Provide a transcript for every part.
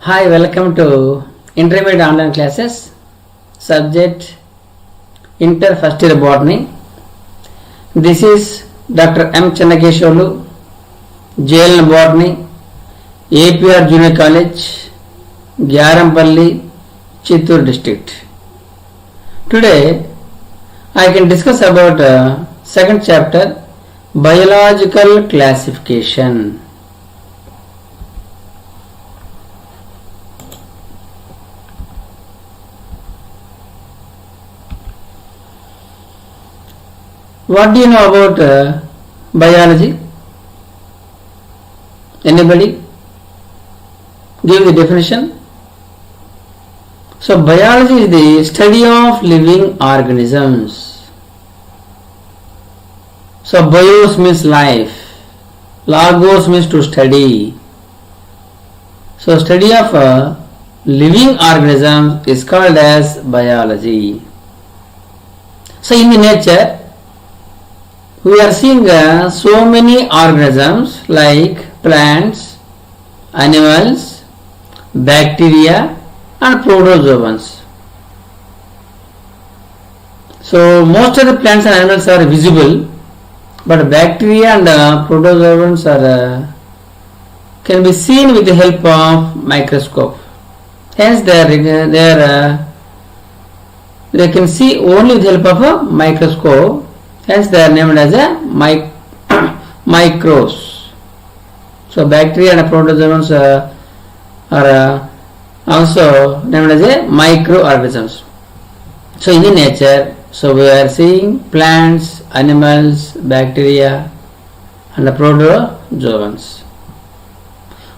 Hi, welcome to Intermediate Online Classes. Subject Inter First Year Botany. This is Dr. M. Channakeshwarlu, JL Botany, APR Junior College, Gyarampalli, Chittoor District. Today, I can discuss about second chapter, Biological Classification. What do you know about biology? Anybody? Give the definition. So biology is the study of living organisms. So bios means life, logos means to study. So study of living organisms is called as biology. So in the nature, we are seeing so many organisms like plants, animals, bacteria and protozoans. So most of the plants and animals are visible, but bacteria and protozoans can be seen with the help of microscope. Hence they can see only with the help of a microscope. Hence they are named as a micros. So bacteria and protozoans are also named as a microorganisms. So in the nature, so we are seeing plants, animals, bacteria and protozoans.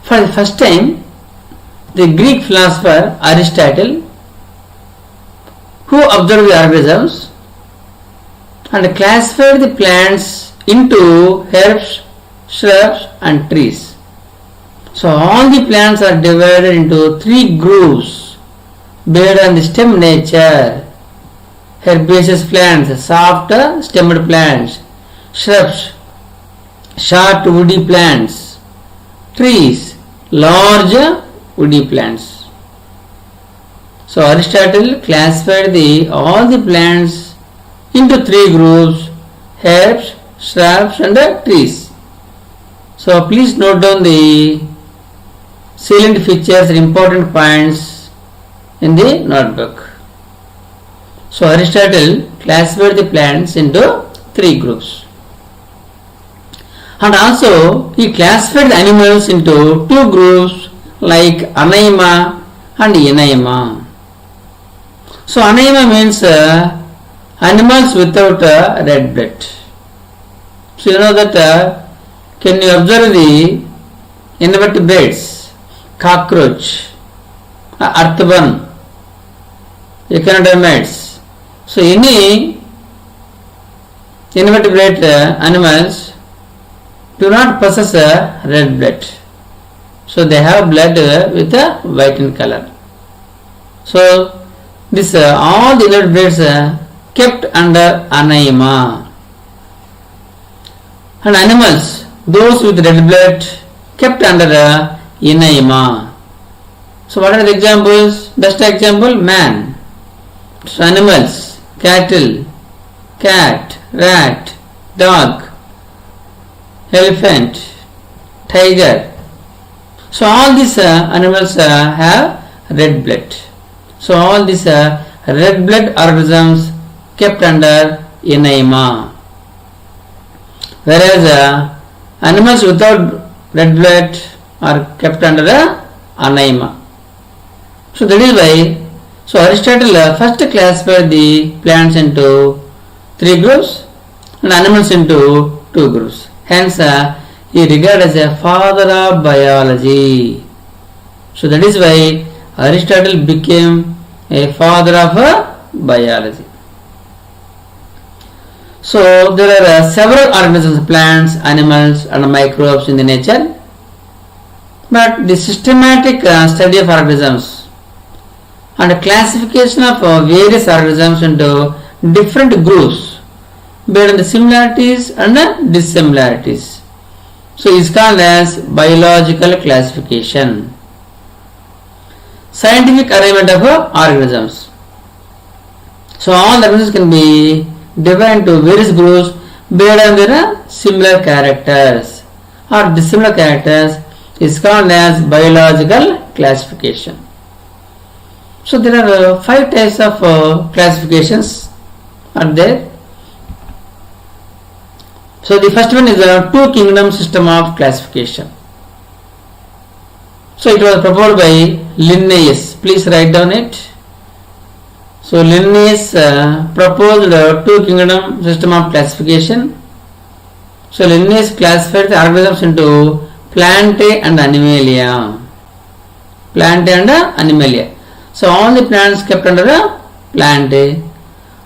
For the first time, the Greek philosopher Aristotle, who observed the organisms and classified the plants into herbs, shrubs and trees. So all the plants are divided into three groups based on the stem nature. Herbaceous plants, soft stemmed plants; shrubs, short woody plants; trees, large woody plants. So Aristotle classified all the plants into three groups: herbs, shrubs and trees. So please note down the salient features and important points in the notebook. So Aristotle classified the plants into three groups. And also he classified the animals into two groups like Anaima and Enaima. So Anaima means animals without red blood. So you know that can you observe the invertebrates, cockroach, earthworm, echinodermites. So any invertebrate animals do not possess red blood. So they have blood with a white in color. So this all the invertebrates kept under Anaima. And animals, those with red blood, kept under Enaima. So what are the examples? Best example, man. So animals, cattle, cat, rat, dog, elephant, tiger. So all these animals have red blood. So all these red blood organisms kept under Enaima. Whereas animals without red blood are kept under Anaima. So that is why Aristotle first classified the plants into three groups and animals into two groups. Hence he regarded as a father of biology. So that is why Aristotle became a father of biology. So there are several organisms, plants, animals and microbes in the nature. But the systematic study of organisms and classification of various organisms into different groups based on the similarities and dissimilarities. So it is called as biological classification. scientific arrangement of organisms. So all the organisms can be divided into various groups based on their similar characters or dissimilar characters is called as biological classification. So there are 5 types of classifications are there. So the first one is a two kingdom system of classification. So it was proposed by Linnaeus. Please write down it. So Linnaeus proposed a two kingdom system of classification. So Linnaeus classified the organisms into Plantae and Animalia. Plantae and Animalia. So all the plants kept under the Plantae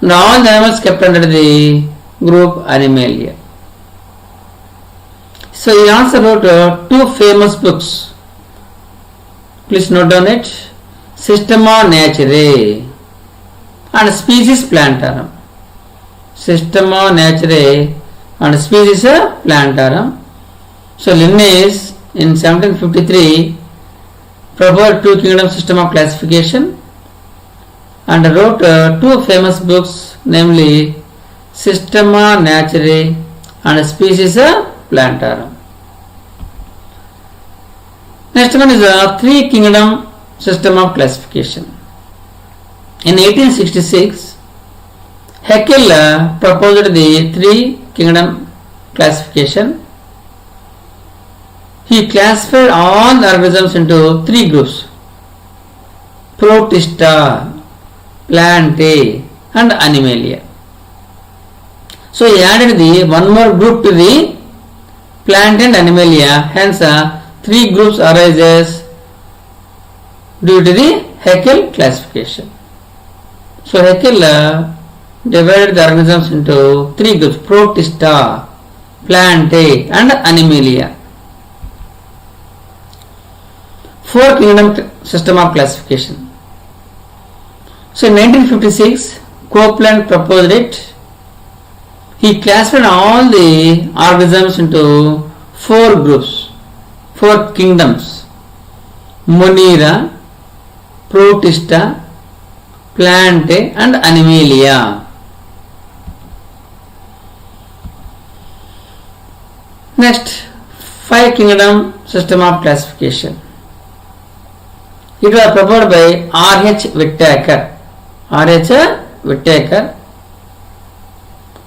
and all the animals kept under the group Animalia. So he also wrote two famous books. Please note down it. Systema Naturae and Species Plantarum. Systema Naturae and Species Plantarum. So Linnaeus in 1753 proposed two kingdom system of classification and wrote two famous books, namely Systema Naturae and Species Plantarum. Next one is a three kingdom system of classification. In 1866, Haeckel proposed the three kingdom classification. He classified all the organisms into three groups: Protista, Plantae and Animalia. So he added the one more group to the Plantae and Animalia, hence three groups arises due to the Haeckel classification. So Haeckel divided the organisms into three groups: Protista, Plantae and Animalia. Four kingdom system of classification. So in 1956, Copeland proposed it. He classified all the organisms into four groups, four kingdoms: Monera, Protista, Plantae and Animalia. Next, five kingdom system of classification. It was proposed by R.H. Whittaker. R.H. Whittaker.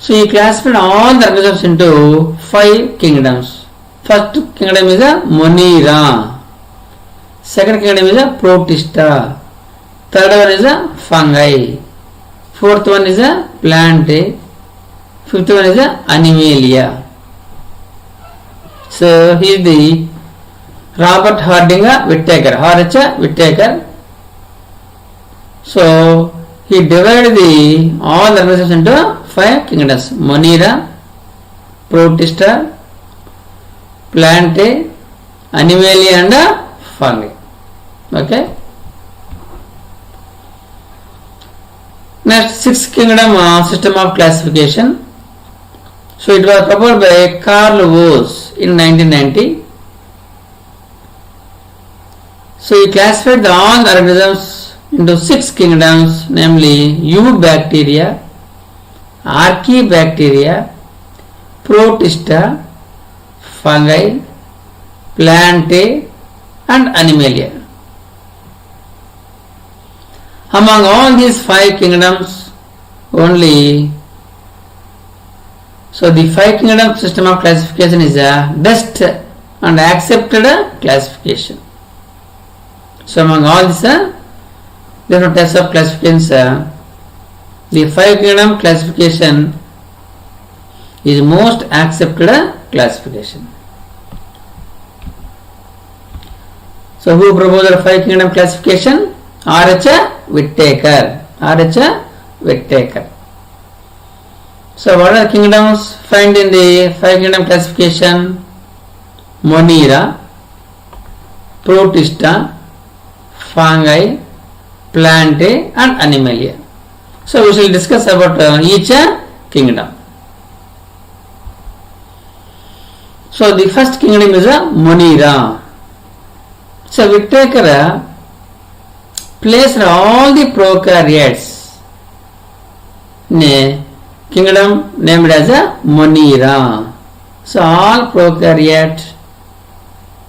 So he classified all the organisms into five kingdoms. First kingdom is a Monera. Second kingdom is a Protista. Third one is a fungi. Fourth one is a Plantae. Fifth one is a Animalia. So he is the Robert Hardinger Whittaker, R.H. Whittaker. So he divided all the organisms into five kingdoms: Monera, Protista, Plantae, Animalia and fungi. Okay. Next, sixth kingdom system of classification. So it was proposed by Carl Woese in 1990. So he classified all the organisms into six kingdoms, namely Eubacteria, Archaebacteria, Protista, fungi, Plantae and Animalia. Among all these five kingdoms, only so the five kingdom system of classification is a best and accepted classification. So among all these different types of classifications, the five kingdom classification is most accepted classification. So who proposed the five kingdom classification? R.H. Whittaker. R.H. Whittaker. So what are the kingdoms found in the five kingdom classification? Monera, Protista, fungi, Plantae and Animalia. So we shall discuss about each kingdom. So the first kingdom is Monera. So Whittaker placed all the prokaryotes in a kingdom named as a Monera. So all prokaryotes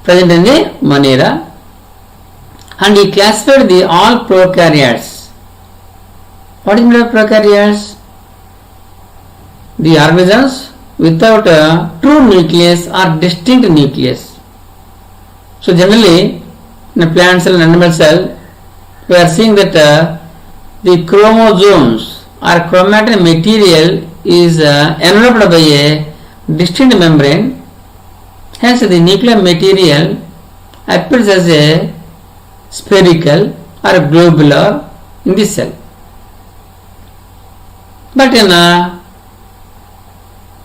present in the Monera, and he classified the all prokaryotes. What is meant by prokaryotes? The organisms without a true nucleus or distinct nucleus. So generally in a plant cell and animal cell, we are seeing that the chromosomes or chromatin material is enveloped by a distinct membrane. Hence the nuclear material appears as a spherical or globular in the cell. But in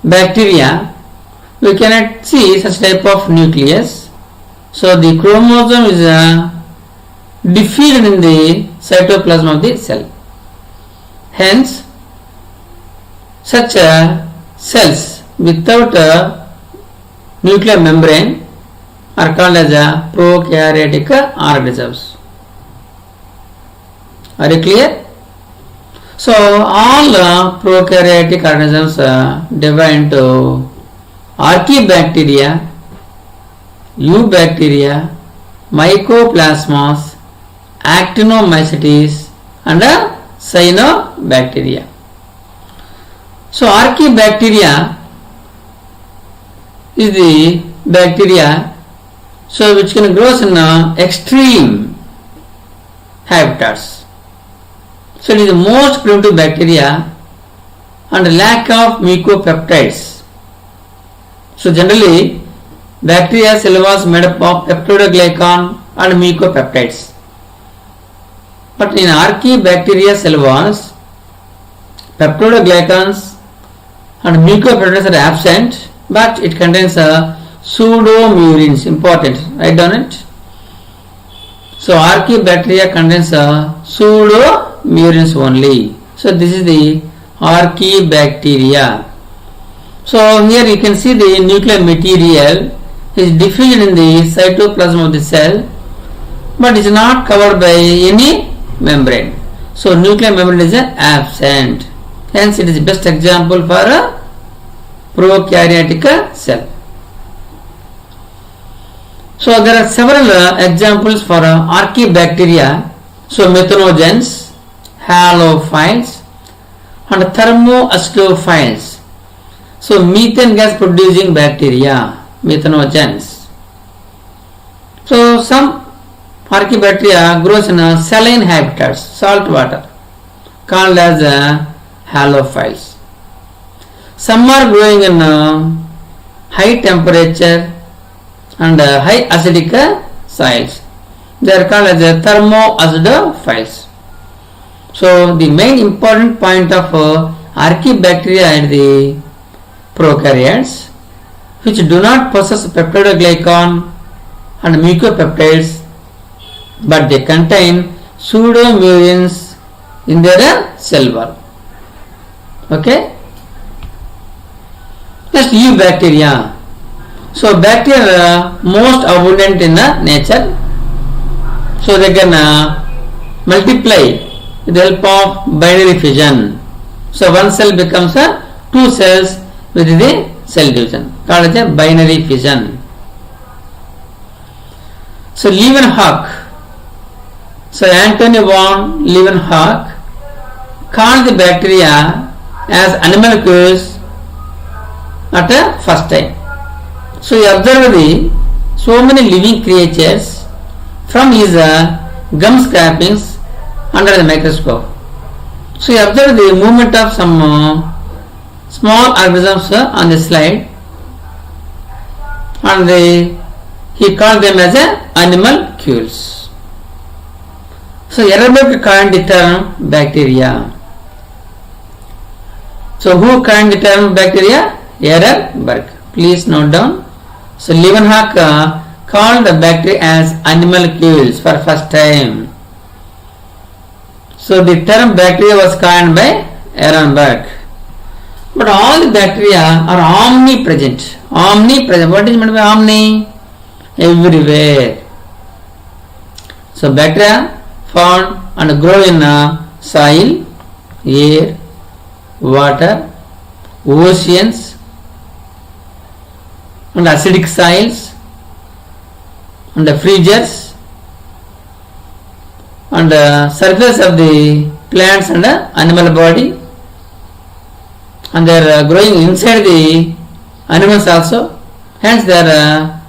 bacteria, we cannot see such type of nucleus. So the chromosome is diffused in the cytoplasm of the cell. Hence, such cells without a nuclear membrane are called as prokaryotic organisms. Are you clear? So all prokaryotic organisms divide into archaebacteria, eubacteria, mycoplasmas, actinomycetes and cyanobacteria. So archaebacteria is the bacteria which can grow in extreme habitats. So it is the most primitive bacteria and lack of mucopeptides. So generally bacteria cell was made up of peptidoglycan and mucopeptides. But in archaebacteria cell walls, peptidoglycans and mucopeptides are absent, but it contains pseudomurines. Important, write down it. So archaebacteria contains pseudomurines only. So this is the archaebacteria. So here you can see the nuclear material is diffused in the cytoplasm of the cell, but is not covered by any membrane. So nuclear membrane is absent. Hence it is the best example for a prokaryotic cell. So there are several examples for archaebacteria. So methanogens, halophiles and thermoacidophiles. So methane gas producing bacteria, methanogens. So some archaebacteria grows in saline habitats, salt water, called as halophiles. Some are growing in high temperature and high acidic soils. They are called as thermoacidophiles. So the main important point of archaebacteria are the prokaryotes, which do not possess peptidoglycan and mucopeptides, but they contain pseudomurines in their cell wall. Okay. Next, eubacteria. So bacteria are most abundant in nature. So they can multiply with the help of binary fission. So one cell becomes two cells with the cell division, called as a binary fission. So Leeuwenhoek. So Anthony von Leeuwenhoek called the bacteria as animalcules at the first time. So he observed so many living creatures from his gum scrapings under the microscope. So he observed the movement of some small organisms on the slide, and he called them as animalcules. So Ehrenberg coined the term bacteria. So who coined the term bacteria? Ehrenberg. Please note down. So Leeuwenhoek called the bacteria as animalcules for first time. So the term bacteria was coined by Ehrenberg. But all the bacteria are omnipresent. Omnipresent. What is meant by omni? Everywhere. So bacteria found and grow in soil, air, water, oceans, and acidic soils, and freezers, and surface of the plants and animal body, and they are growing inside the animals also. Hence their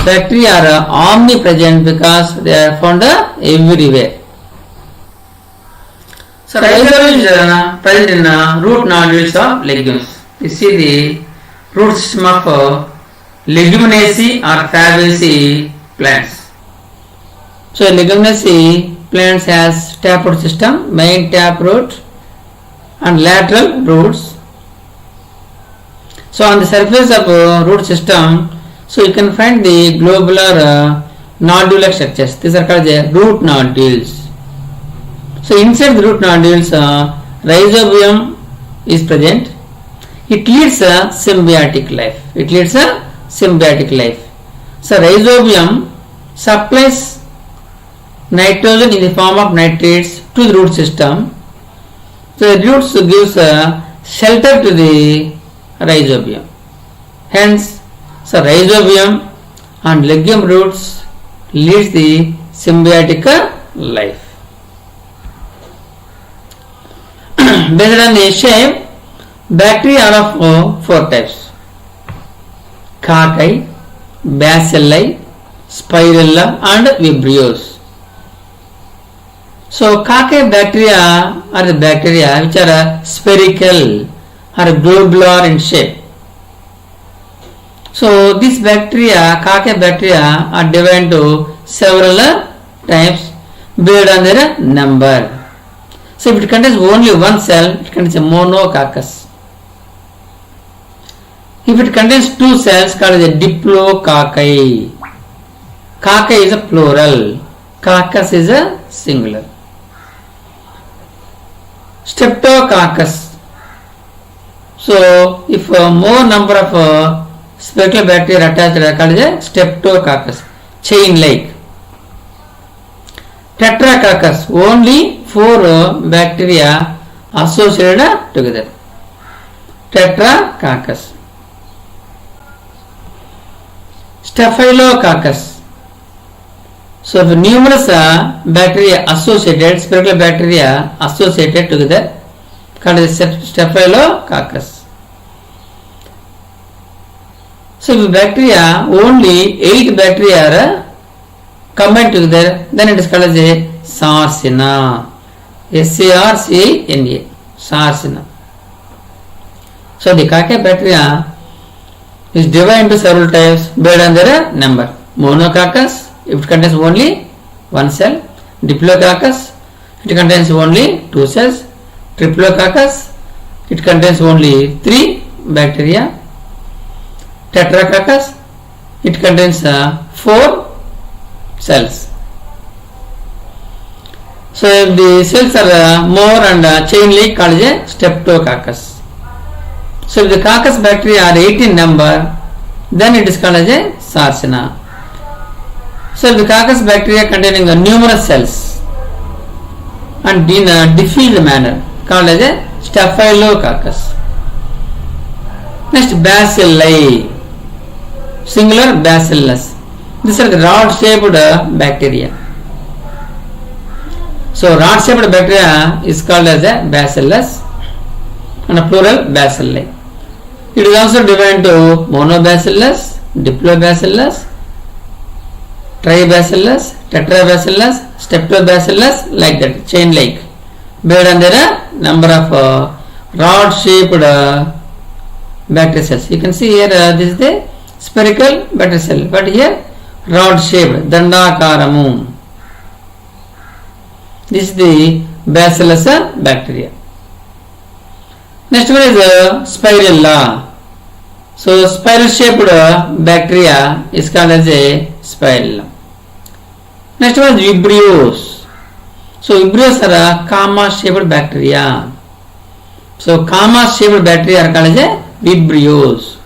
bacteria are omnipresent because they are found everywhere. So rhizome is present in root nodules of legumes. You see the root system of leguminaceae or fabaceae plants. So leguminaceae plants has taproot system, main taproot and lateral roots. So on the surface of root system, so you can find the globular nodule structures. These are called the root nodules. So inside the root nodules, rhizobium is present. It leads a symbiotic life. So rhizobium supplies nitrogen in the form of nitrates to the root system. So the roots gives shelter to the rhizobium. Hence, so rhizobium and legume roots leads the symbiotic life. Based on the shape, bacteria are of four types: cocci, bacilli, spirilla, and vibrios. So cocci bacteria are the bacteria which are spherical or globular in shape. So these bacteria, cocci bacteria, are divided into several types based on their number. So if it contains only one cell, it contains a monococcus. If it contains two cells, called as a diplococci. Cocci is a plural, coccus is a singular. Streptococcus. So if more number of spherical bacteria attached, are called as a streptococcus, chain like. Tetracoccus, only four bacteria associated together. Tetracoccus. Staphylococcus. So if numerous bacteria associated, spherical bacteria associated together, called as Staphylococcus. So if bacteria, only 8 bacteria are combined together, then it is called as a Sarcina. Sarcina. Sarcina. So the cocci bacteria is divided into several types based on their number. Monococcus, if it contains only one cell. Diplococcus, it contains only two cells. Triplococcus, it contains only 3 bacteria. Tetracoccus, it contains 4 cells. So if the cells are more and chain like, called a Streptococcus. So if the coccus bacteria are 8 in number, then it is called as a Sarcina. So if the coccus bacteria containing numerous cells and in a diffused manner, called as a Staphylococcus. Next, bacilli, singular bacillus. These are the rod-shaped bacteria. So rod-shaped bacteria is called as a bacillus and a plural bacilli. It is also divided into monobacillus, diplobacillus, tribacillus, tetrabacillus, streptobacillus, like that, chain like, based on their number of rod-shaped bacteria cells. You can see here this is the spherical bacteria cell, but here rod-shaped, dandakaramu. This is the bacillus bacteria. Next one is spirilla. So spiral shaped bacteria is called as a spirilla. Next one is vibrios. So vibrios are comma shaped bacteria. So comma shaped bacteria are called as a vibrios.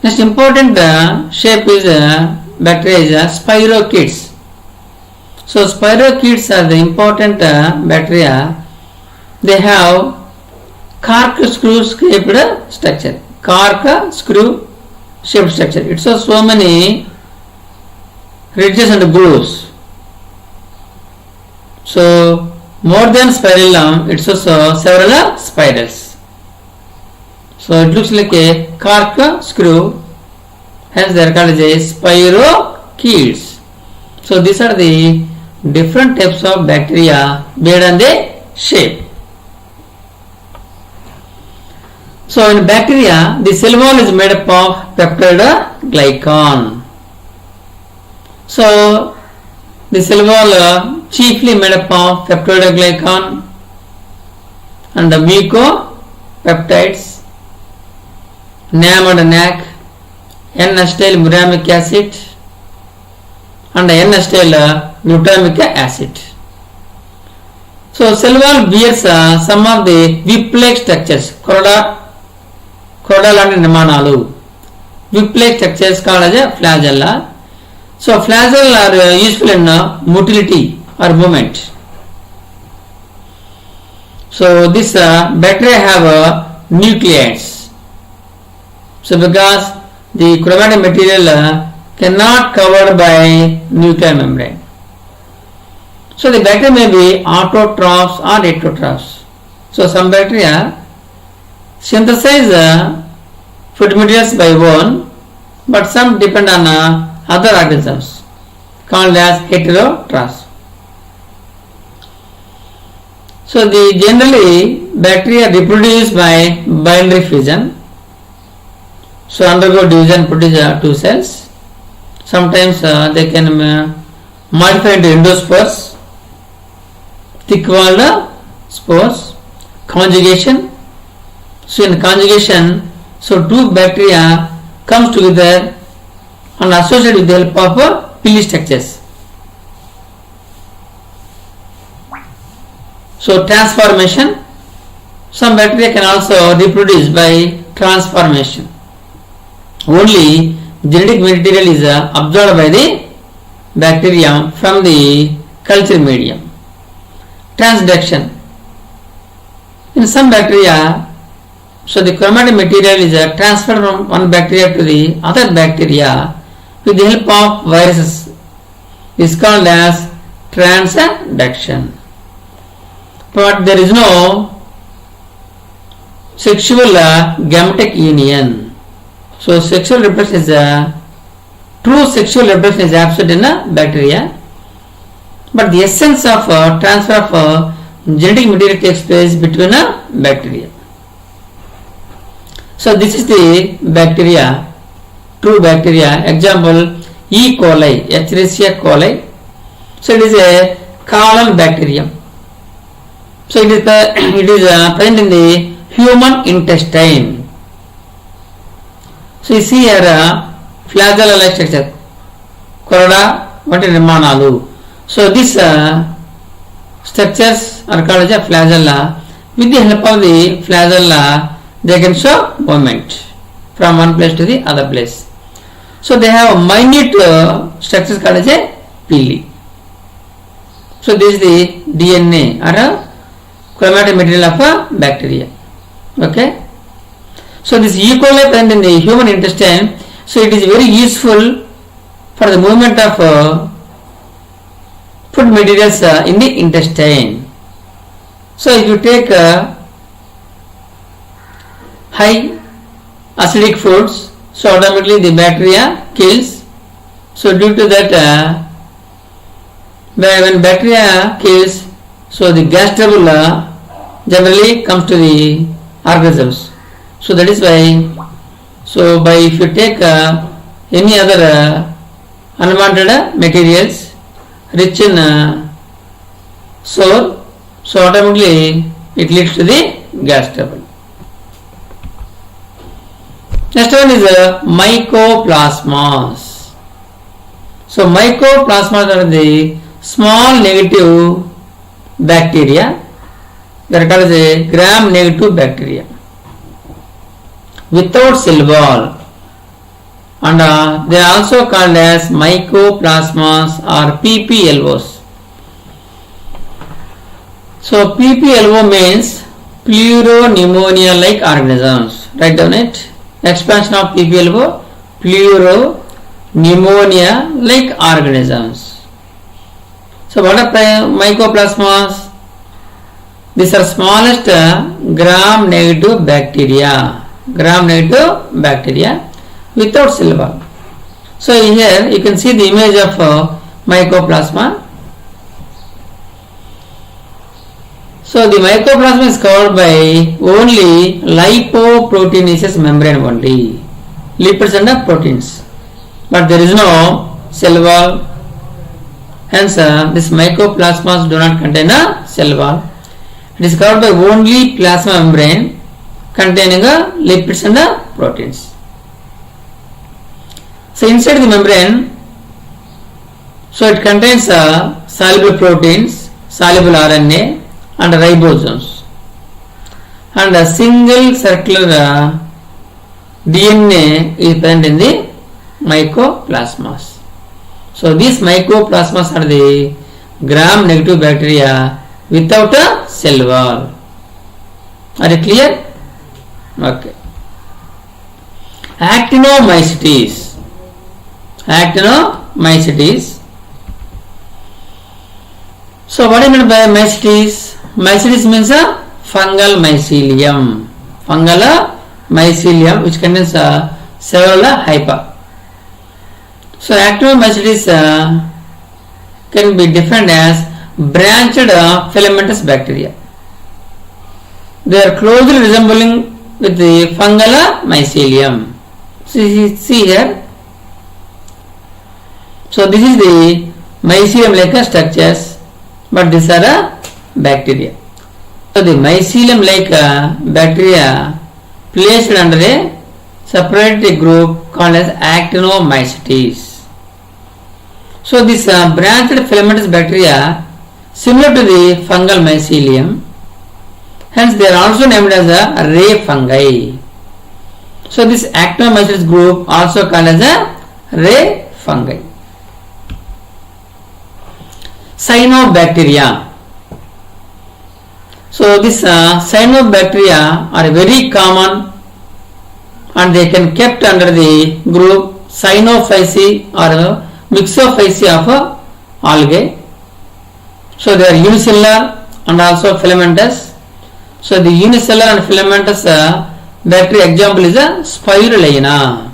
Next important shape is bacteria is spirochetes. So spirochetes are the important bacteria. They have corkscrew shaped structure. Corkscrew shaped structure. It's so many ridges and grooves. So more than spirillum, it's also several spirals. So it looks like a corkscrew. Hence they are called as spirochetes. So these are the different types of bacteria based on the shape. So in bacteria, the cell wall is made up of peptide glycan. So the cell wall chiefly made up of peptide glycan and the mucopeptides, NAM and NAC, N-acetyl muramic acid and N-acetyl glutamic acid. So cell wall bears some of the whip-like structures, choroidal and nemanalu. Whip-like structures called as a flagella. So flagella are useful in motility or movement. So this bacteria have nucleids. So because the chromatic material cannot covered by nuclear membrane. So the bacteria may be autotrophs or heterotrophs. So some bacteria synthesize food materials by own, but some depend on other organisms called as heterotrophs. So the generally bacteria reproduce by binary fission. So undergo division, produce two cells. Sometimes they can modify into endospores, thick-walled spores, conjugation. So in conjugation, so two bacteria comes together and associate with the help of pili structures. So transformation, some bacteria can also reproduce by transformation. Only genetic material is absorbed by the bacterium from the culture medium. Transduction. In some bacteria, so the chromatic material is transferred from one bacteria to the other bacteria with the help of viruses. This is called as transduction. But there is no sexual gametic union. So sexual reproduction is true sexual reproduction is absent in a bacteria, but the essence of transfer of genetic material takes place between a bacteria. So this is the bacteria, true bacteria. Example, E. coli, Escherichia coli. So it is a colon bacterium. So it is present in the human intestine. So you see here flagella-like structure, choroida, what is nemanalu. So these structures are called as a flagella. With the help of the flagella, they can show movement from one place to the other place. So they have minute structures called as a pili. So this is the DNA or a chromatic material of a bacteria. Okay. So this E. coli present in the human intestine, so it is very useful for the movement of food materials in the intestine. So if you take high acidic foods, so automatically the bacteria kills. So due to that, when bacteria kills, so the gas trouble generally comes to the organisms. So that is why, so by if you take any other unwanted materials rich in sour, so automatically it leads to the gas trouble. Next one is mycoplasmas. So mycoplasmas are the small negative bacteria. They are called as gram negative bacteria without cell wall, and they are also called as mycoplasmas or PPLOs. So PPLO means pleuropneumonia-like organisms. Write down it. Expansion of PPLO, pleuropneumonia-like organisms. So what are mycoplasmas? These are smallest gram-negative bacteria. Gram-negative bacteria without cell wall. So here you can see the image of mycoplasma. So the mycoplasma is covered by only lipoproteinaceous membrane only, lipids and proteins, but there is no cell wall. Hence this mycoplasmas do not contain a cell wall. It is covered by only plasma membrane containing lipids and proteins. So inside the membrane, so it contains soluble proteins, soluble RNA and ribosomes, and a single circular DNA is present in the mycoplasmas. So these mycoplasmas are the gram-negative bacteria without a cell wall. Are you clear? Okay. Actinomycetes. Actinomycetes. So what do you mean by mycetes? Mycetes means a fungal mycelium. Fungal mycelium which contains several hypha. So actinomycetes can be defined as branched filamentous bacteria. They are closely resembling with the fungal mycelium. See here. So this is the mycelium-like structures, but these are bacteria. So the mycelium-like bacteria placed under a separate group called as actinomycetes. So this branched filamentous bacteria similar to the fungal mycelium, hence they are also named as a ray fungi. So this actinomycetes group also called as a ray fungi. Cyanobacteria. So these cyanobacteria are very common and they can kept under the group Cyanophyceae or Mixophyceae of algae. So they are unicellular and also filamentous. So the unicellular and filamentous bacteria example is a Spirulina.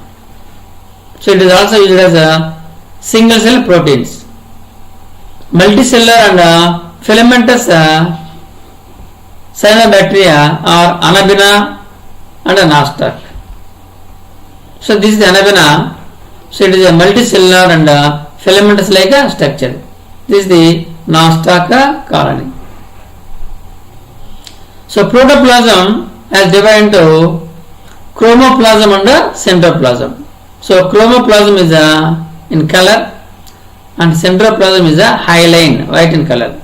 So it is also used as a single cell proteins. Multicellular and filamentous cyanobacteria are Anabaena and Nostoc. So this is the Anabaena. So it is a multicellular and filamentous like structure. This is the Nostoc colony. So protoplasm has divided into chromoplasm and centroplasm. So chromoplasm is in color and centroplasm is a hyaline, white in color.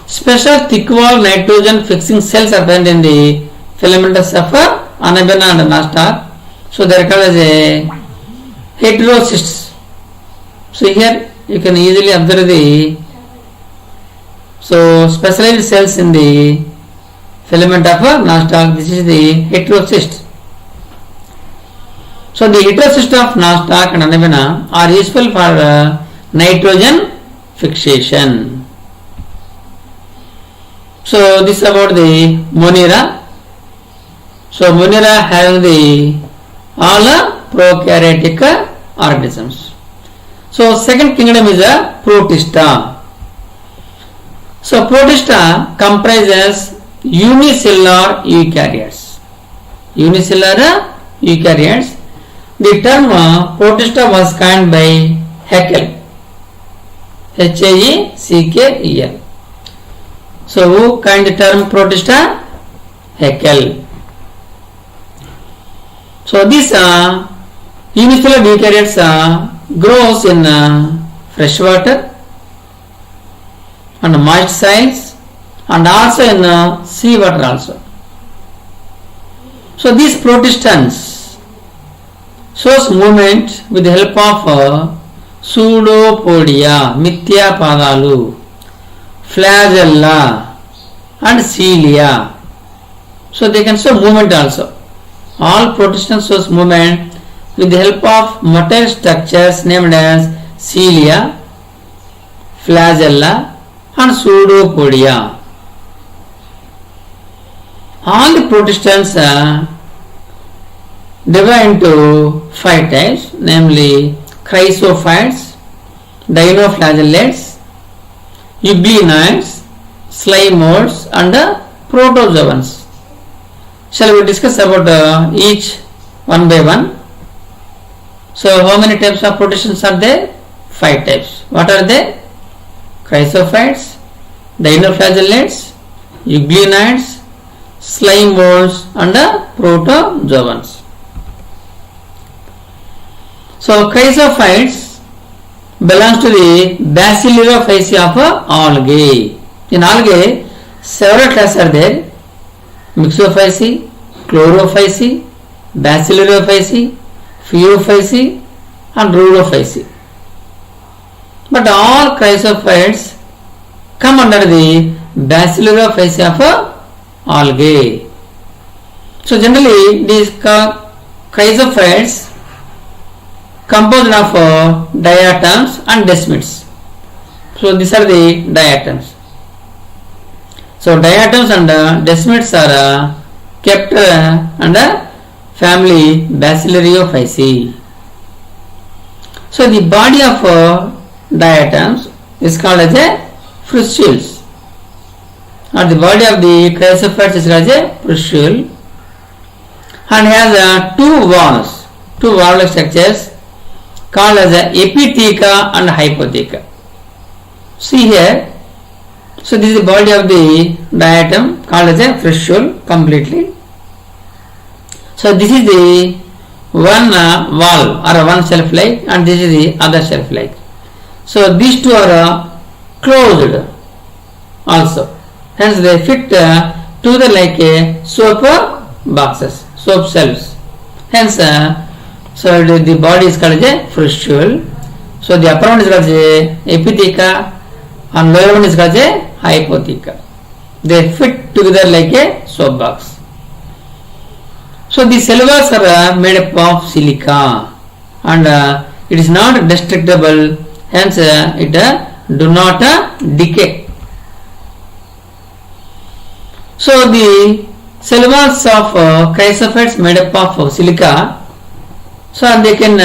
Special thick wall nitrogen fixing cells are present in the filamentous of Anabaena and Nostoc. So they are called as a heterocysts. So here you can easily observe the specialized cells in the filament of Nostoc. This is the heterocyst. So the heterocyst of Nostoc and Anabaena are useful for nitrogen fixation. So this is about the Monera. So Monera having the all prokaryotic organisms. So second kingdom is a Protista. So Protista comprises unicellular eukaryotes. Unicellular eukaryotes. The term Protista was coined by Haeckel. Haeckel. So who coined the term Protista? Haeckel. So these unicellular eukaryotes grows in fresh water and moist soils and also in sea water also. So these protistans shows movement with the help of pseudopodia, mithya padalu, flagella and cilia. So they can show movement also. All protestant shows movement with the help of motile structures named as cilia, flagella and pseudopodia. All the protistants divide into 5 types, namely chrysophytes, dinoflagellates, euglenoids, slimodes and protozoans. Shall we discuss about each one by one? So how many types of protistants are there? 5 types. What are they? Chrysophytes, dinoflagellates, euglenoids, slimodes and protozoans. So chrysophytes belongs to the Basilorophyceae of algae. In algae, several classes are there: Myxophyceae, Chlorophyceae, Basilorophyceae, Phaeophyceae and Rhodophyceae. But all chrysophytes come under the Basilorophyceae of algae. So generally these chrysophytes composed of diatoms and desmids. So these are the diatoms. So diatoms and desmids are kept under family Basilorophyceae. So the body of diatoms is called as a frusciles, or the body of the chrysophytes is called as a fruscule, and has two valve structures called as epitheca and hypotheca. See here, so this is the body of the diatom called as a fruscule completely. So this is the one valve or one shelf like, and this is the other shelf like. So these two are closed also, hence they fit together like a soap boxes, soap shelves. Hence so the body is called as a fruscule. So the upper one is called as a epitheca and lower one is called as a hypotheca. They fit together like a soap box. So the cell walls are made up of silica and it is not destructible, hence it do not decay. So the cell walls of chrysophytes made up of silica, so they can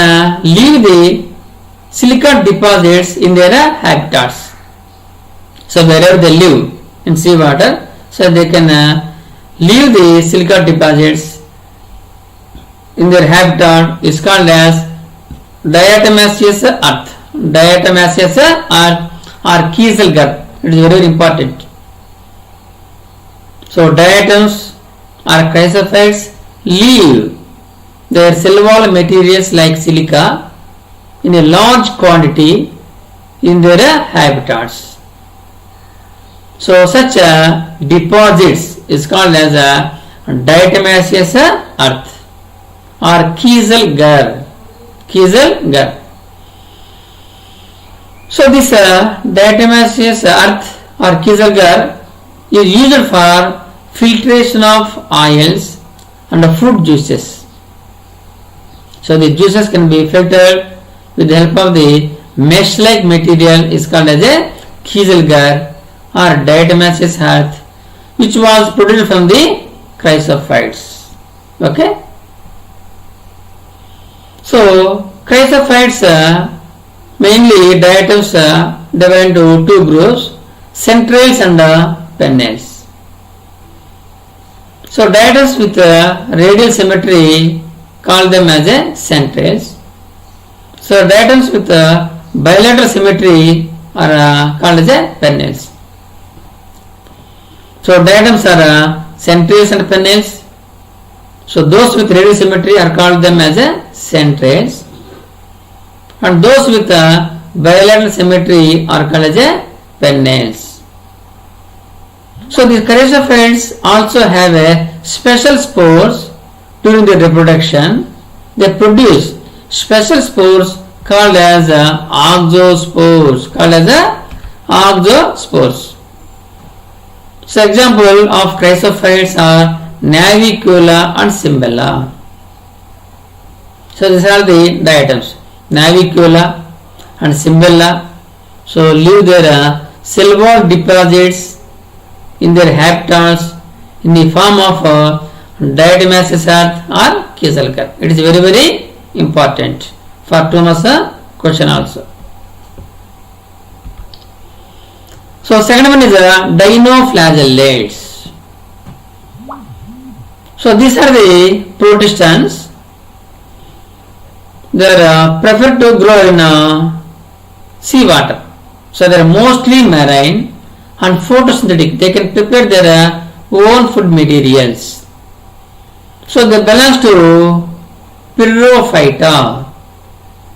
leave the silica deposits in their habitats. So wherever they live in seawater, so they can leave the silica deposits in their habitat is called as diatomaceous earth. Diatomaceous earth or kieselguhr. It is very important. So diatoms or chrysophytes leave their cell wall materials like silica in a large quantity in their habitats. So such deposits is called as a diatomaceous earth or kieselguhr. Kieselguhr. So this diatomaceous earth or kieselguhr is used for filtration of oils and fruit juices. So the juices can be filtered with the help of the mesh-like material is called as a kieselguhr or diatomaceous earth, which was produced from the chrysophytes. Okay. So chrysophytes mainly diatoms divide into two groups, centrales and pennales. So diatoms with radial symmetry call them as a centrales. So diatoms with bilateral symmetry are called as a pennales. So diatoms are centrales and pennales. So those with radial symmetry are called them as a centrales, and those with bilateral symmetry are called as a pennales. So these chrysophytes also have a special spores during their reproduction. They produce special spores called as oxospores. So example of chrysophytes are Navicula and Cimbella. So these are the diatoms, Navicula and Cimbella. So leave their silver deposits in their habitats in the form of diatomaceous earth or kieselguhr. It is very very important for 2 marks question also. So second one is dinoflagellates. So these are the protistans. They are preferred to grow in sea water. So they are mostly marine and photosynthetic. They can prepare their own food materials. So they belong to Pyrophyta.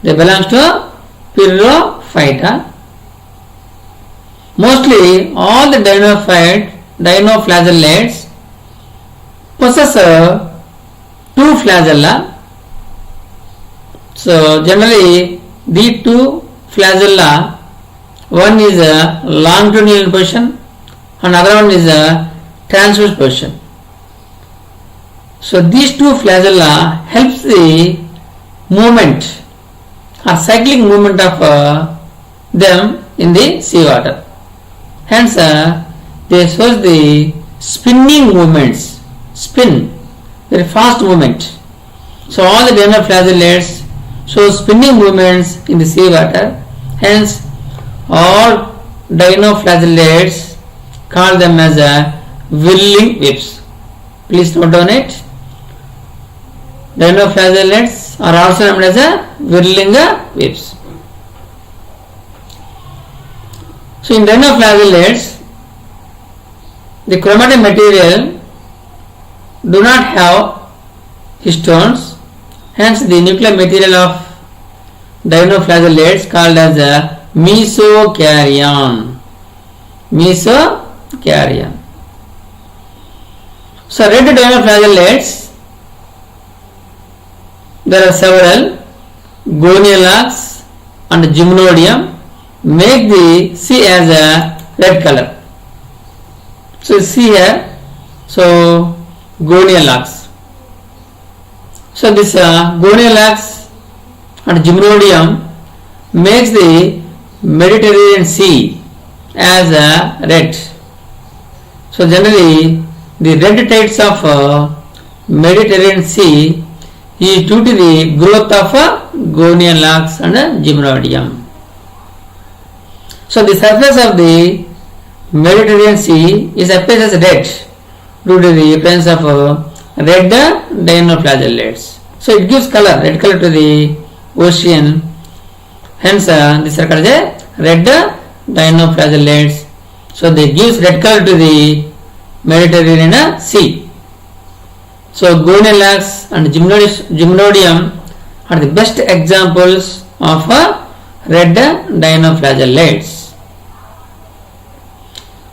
They belong to Pyrophyta. Mostly all the dinoflagellates possess 2 flagella. So generally the 2 flagella, one is a longitudinal position and other one is a transverse position. So these 2 flagella helps the movement or cyclic movement of them in the sea water. Hence they show the spinning movements, spin, very fast movement. So all the dinoflagellates show spinning movements in the sea water. Hence all dinoflagellates call them as whirling whips. Please note down it. Dinoflagellates are also known as whirling whips. So in dinoflagellates, the chromatin material do not have histones. Hence the nuclear material of dinoflagellates called as a mesokaryon. Mesokaryon. So red dinoflagellates, there are several. Goniolax and Gymnodium make the sea as a red color. So see here, so Goniolax. So this Goniolax and Gymnodium makes the Mediterranean Sea as a red. So generally the red tides of Mediterranean Sea is due to the growth of Goniolax and Gymnodium. So the surface of the Mediterranean Sea is appears as red due to the presence of red dinoflagellates. So it gives color, red color to the ocean. Hence this are called as red dinoflagellates. So they gives red color to the Mediterranean Sea. So Goniolax and Gymnodium are the best examples of red dinoflagellates.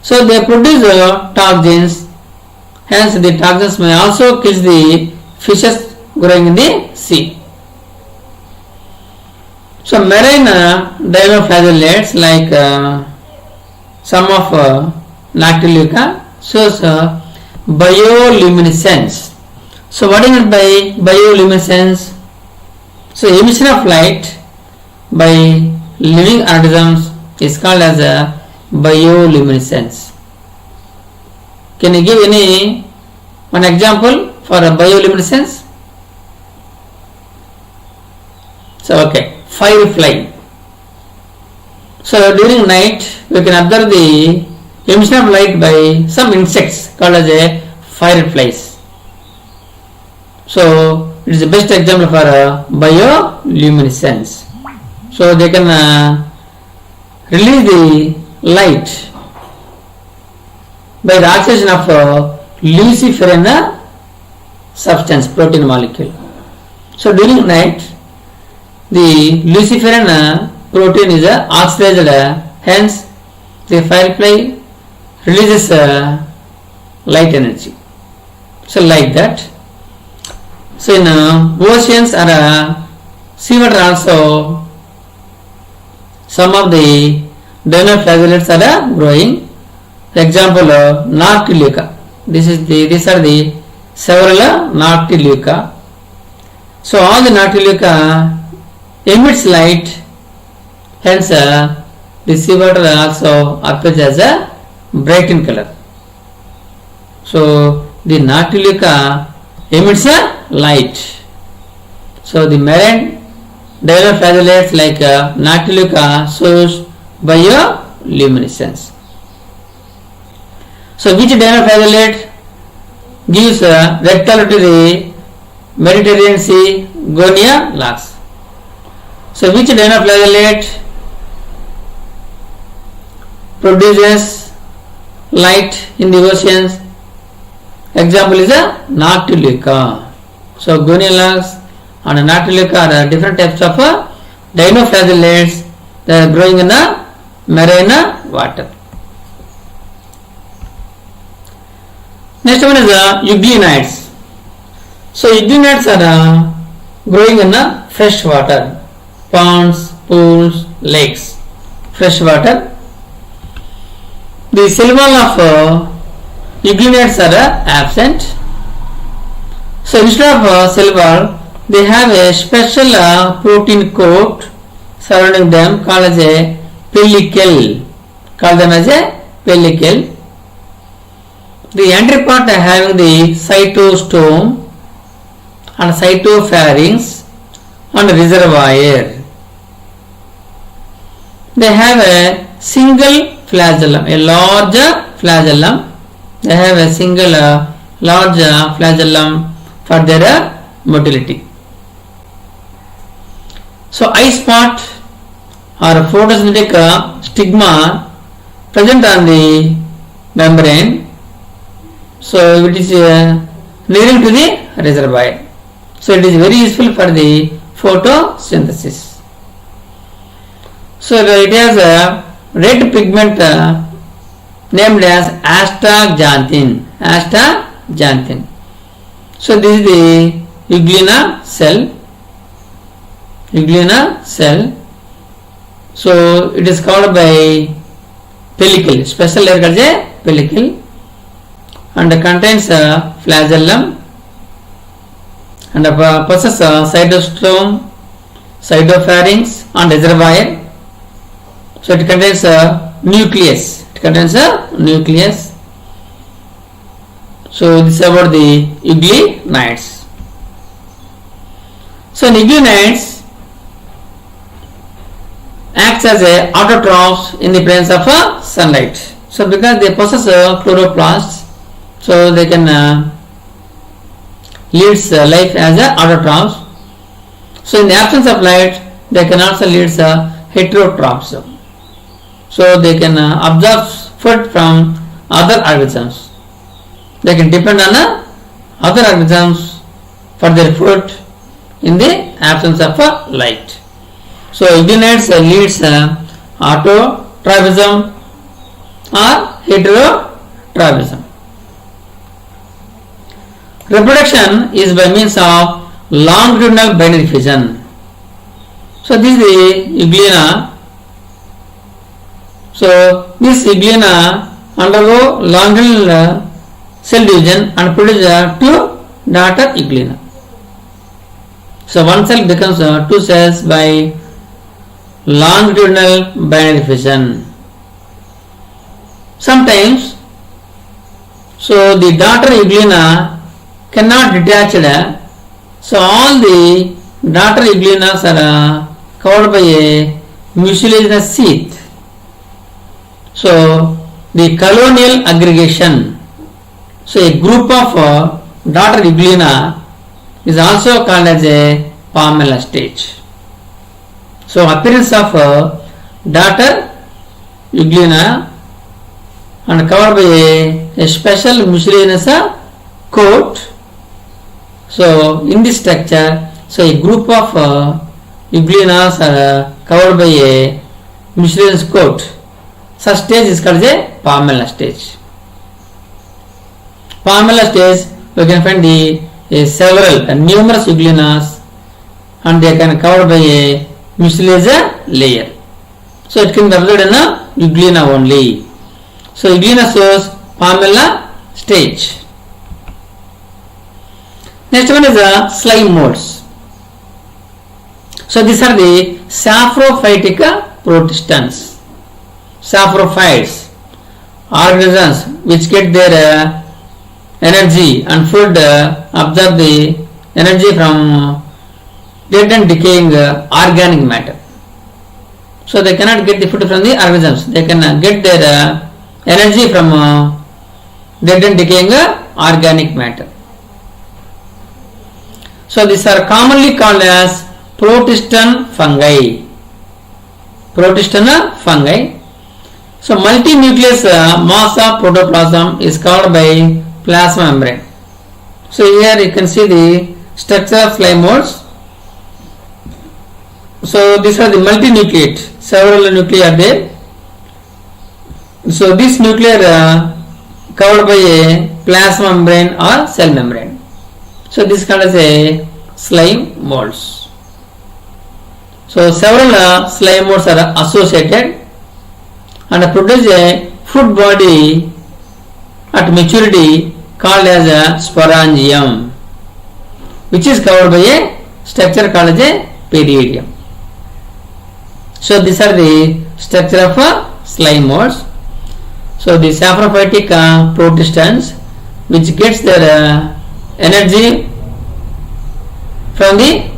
So they produce toxins. Hence the toxins may also kill the fishes growing in the sea. So marine dinoflagellates like some of Nactiluca shows bioluminescence. So what is meant by bioluminescence? So emission of light by living organisms is called as a bioluminescence. Can you give one example for a bioluminescence? So okay, firefly. So during night we can observe the emission of light by some insects called as a fireflies. So it is the best example for bioluminescence. So they can release the light by the oxidation of luciferin substance, protein molecule. So during night the luciferin protein is oxidized, hence the firefly releases light energy. So like that. So in oceans or seawater also some of the dinoflagellates are growing. Example, noctiluca. These are the several noctiluca. So all the noctiluca emits light, hence the sea water also appears as a bright in color. So the noctiluca emits a light. So the marine dinoflagellates like noctiluca shows bioluminescence. So which dinoflagellate gives red color to the Mediterranean Sea gonialax? So which dinoflagellate produces light in the oceans? Example is a noctiluca. So gonialax and noctiluca are different types of dinoflagellates that are growing in the marine water. Next one is euglenids. So euglenids are growing in the fresh water, ponds, pools, lakes, fresh water. The cell wall of euglenids are absent. So instead of cell wall, they have a special protein coat surrounding them called as a pellicle. Call them as a pellicle. The anterior part having the cytostome and cytopharynx and reservoir. They have a single flagellum, a large flagellum. They have a single large flagellum for their motility. So eye spot or photosynthetic stigma present on the membrane. So it is nearing to the reservoir. So it is very useful for the photosynthesis. So it has a red pigment named as astaxanthin. Astaxanthin. So this is the euglena cell. Euglena cell. So it is called by pellicle. Special layer called a pellicle, and contains a flagellum and possesses cytostome, cytopharynx and reservoir. So it contains a nucleus. So this is about the euglenids. So euglenids acts as a autotrophs in the presence of sunlight. So because they possess chloroplasts, so they can lead life as a autotrophs. So in the absence of light, they can also lead heterotrophs. So they can absorb food from other organisms. They can depend on other organisms for their food in the absence of light. So euglenids leads autotrophism or heterotrophism. Reproduction is by means of longitudinal binary fission. So this is the euglena. So this euglena undergo longitudinal cell division and produce two daughter euglena. So one cell becomes two cells by longitudinal binary fission. Sometimes, so the daughter euglena cannot detach. So all the daughter euglenas are covered by a mucilaginous sheath. So the colonial aggregation. So a group of daughter euglena is also called as a palmella stage. So appearance of daughter euglena and covered by a special mucilaginous coat. So in this structure, so a group of euglenas are covered by a mucilaginous coat. Such stage is called a palmella stage. Palmella stage, we can find the several numerous euglenas, and they can covered by a mucilaginous layer. So it can be observed in a euglena only. So Euglenosaurus Pamela stage. Next one is the slime molds. So these are the saprophytic protistans. Saprophytes, organisms which get their energy and food, absorb the energy from dead and decaying organic matter. So they cannot get the food from the organisms. They can get their energy from dead and decaying organic matter. So these are commonly called as protistan fungi. Protistan fungi. So multinucleus mass of protoplasm is covered by plasma membrane. So here you can see the structure of slime molds. So these are the multinucleate. Several nuclei are there. So this nuclei are covered by a plasma membrane or cell membrane. So this is called as a slime molds. So several slime molds are associated and produce a food body at maturity called as a sporangium, which is covered by a structure called as a peridium. So these are the structure of slime molds. So the saprophytic protistans which gets their energy from the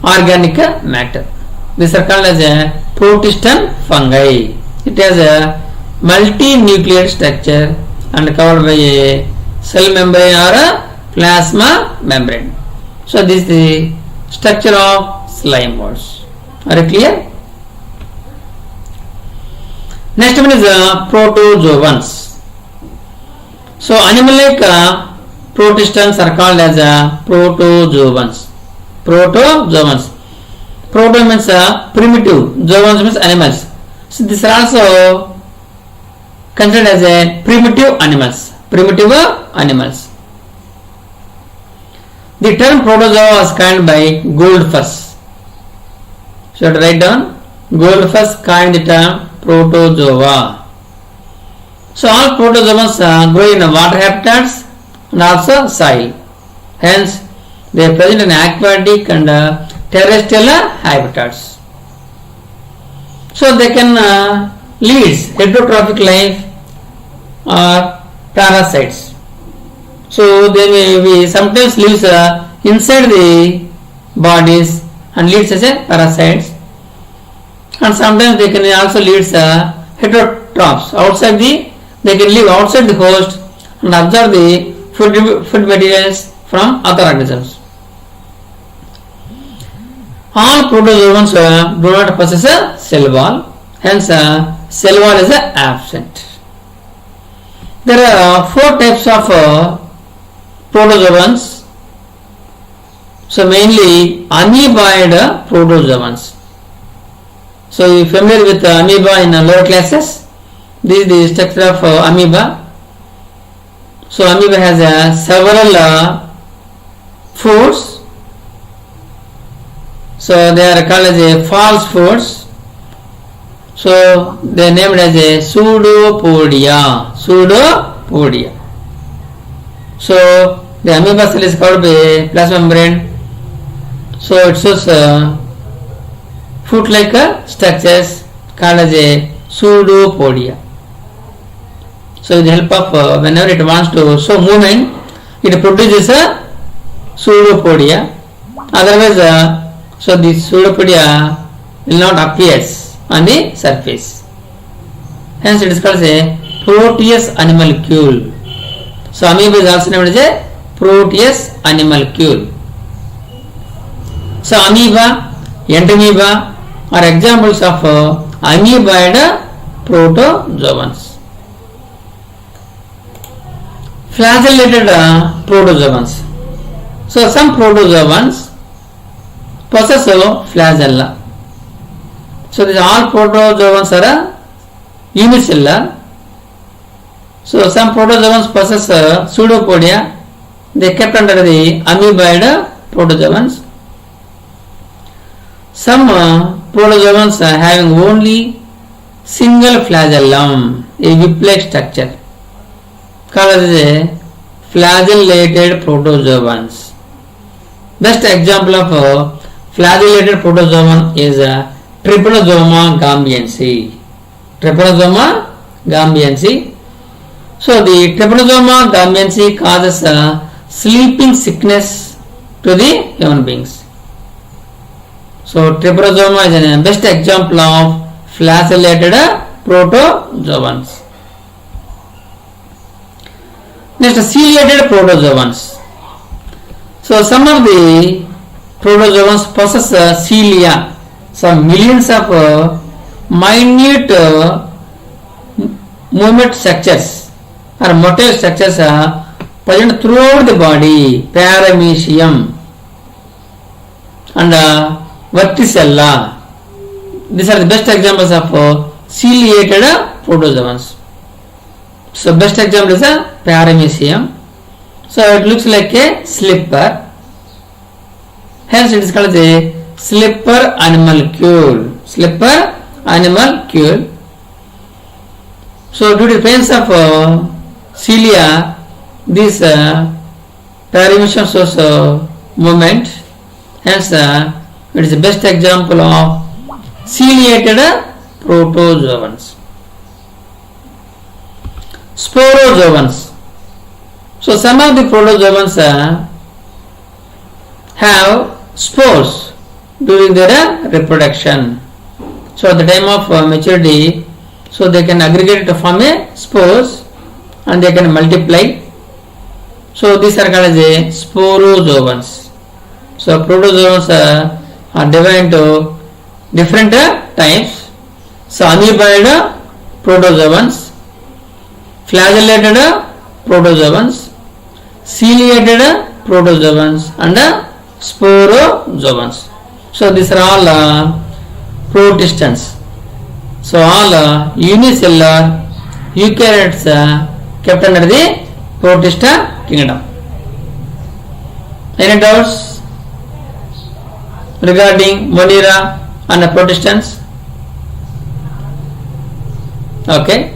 organic matter. These are called as a protistan fungi. It has a multinucleate structure and covered by a cell membrane or a plasma membrane. So this is the structure of slime molds. Are you clear? Next one is protozoans. So animal-like protistans are called as protozoans. Protozoans. Proto means primitive. Zoans means animals. So these are also considered as a primitive animals. Primitive animals. The term protozoa was coined by Goldfuss. So you have to write down. Goldfuss coined the term protozoa. So all protozoans grow in water habitats and also soil. Hence they are present in aquatic and terrestrial habitats. So they can lead heterotrophic life or parasites. So they may be sometimes lives inside the bodies and leads as a parasites, and sometimes they can also lead heterotrophs outside they can live outside the host and absorb the food materials from other organisms. All protozoans do not possess a cell wall, hence cell wall is absent. There are 4 types of protozoans. So mainly amoeboid protozoans. So you are familiar with amoeba in lower classes. This is the structure of amoeba. So amoeba has several foods. So they are called as a false foods. So they are named as a pseudopodia. Pseudopodia. So the amoeba cell is covered by plasma membrane. So it shows foot-like structures called as a pseudopodia. So with the help of whenever it wants to show movement, it produces a pseudopodia. Otherwise, so the pseudopodia will not appear on the surface. Hence it is called as a Proteus animalcule. So amoeba is also named as a Proteus animalcule. So amoeba, entamoeba are examples of amoeboid protozoans. Flagellated protozoans. So some protozoans possess flagella. So these all protozoans are unicellular. So some protozoans possess pseudopodia. They are kept under the amoeboid protozoans. Some protozoans having only single flagellum, a whip-like structure, called as a flagellated protozoans. Best example of flagellated protozoan is Trypanosoma gambiense. Trypanosoma gambiense. So the Trypanosoma gambiense causes sleeping sickness to the human beings. So Trypanosoma is the best example of flagellated protozoans. Next, ciliated protozoans. So some of the protozoans possess cilia. Some millions of minute movement structures or motor structures are present throughout the body. Paramecium and verticella. These are the best examples of ciliated protozoans. So best example is a paramecium. So it looks like a slipper. Hence it is called a slipper animalcule. Slipper animalcule. So due to the presence of cilia, this paramecium shows movement. Hence it is the best example of ciliated protozoans. Sporozoans. So some of the protozoans have spores during their reproduction. So at the time of maturity, so they can aggregate to form a spores and they can multiply. So these are called as a sporozoans. So protozoans are divided into different types. So amoeboid protozoans, flagellated protozoans, ciliated protozoans and sporozoans. So these are all protistans. So all unicellular eukaryotes kept under the protista kingdom. Any doubts regarding Monera and protistans? Okay.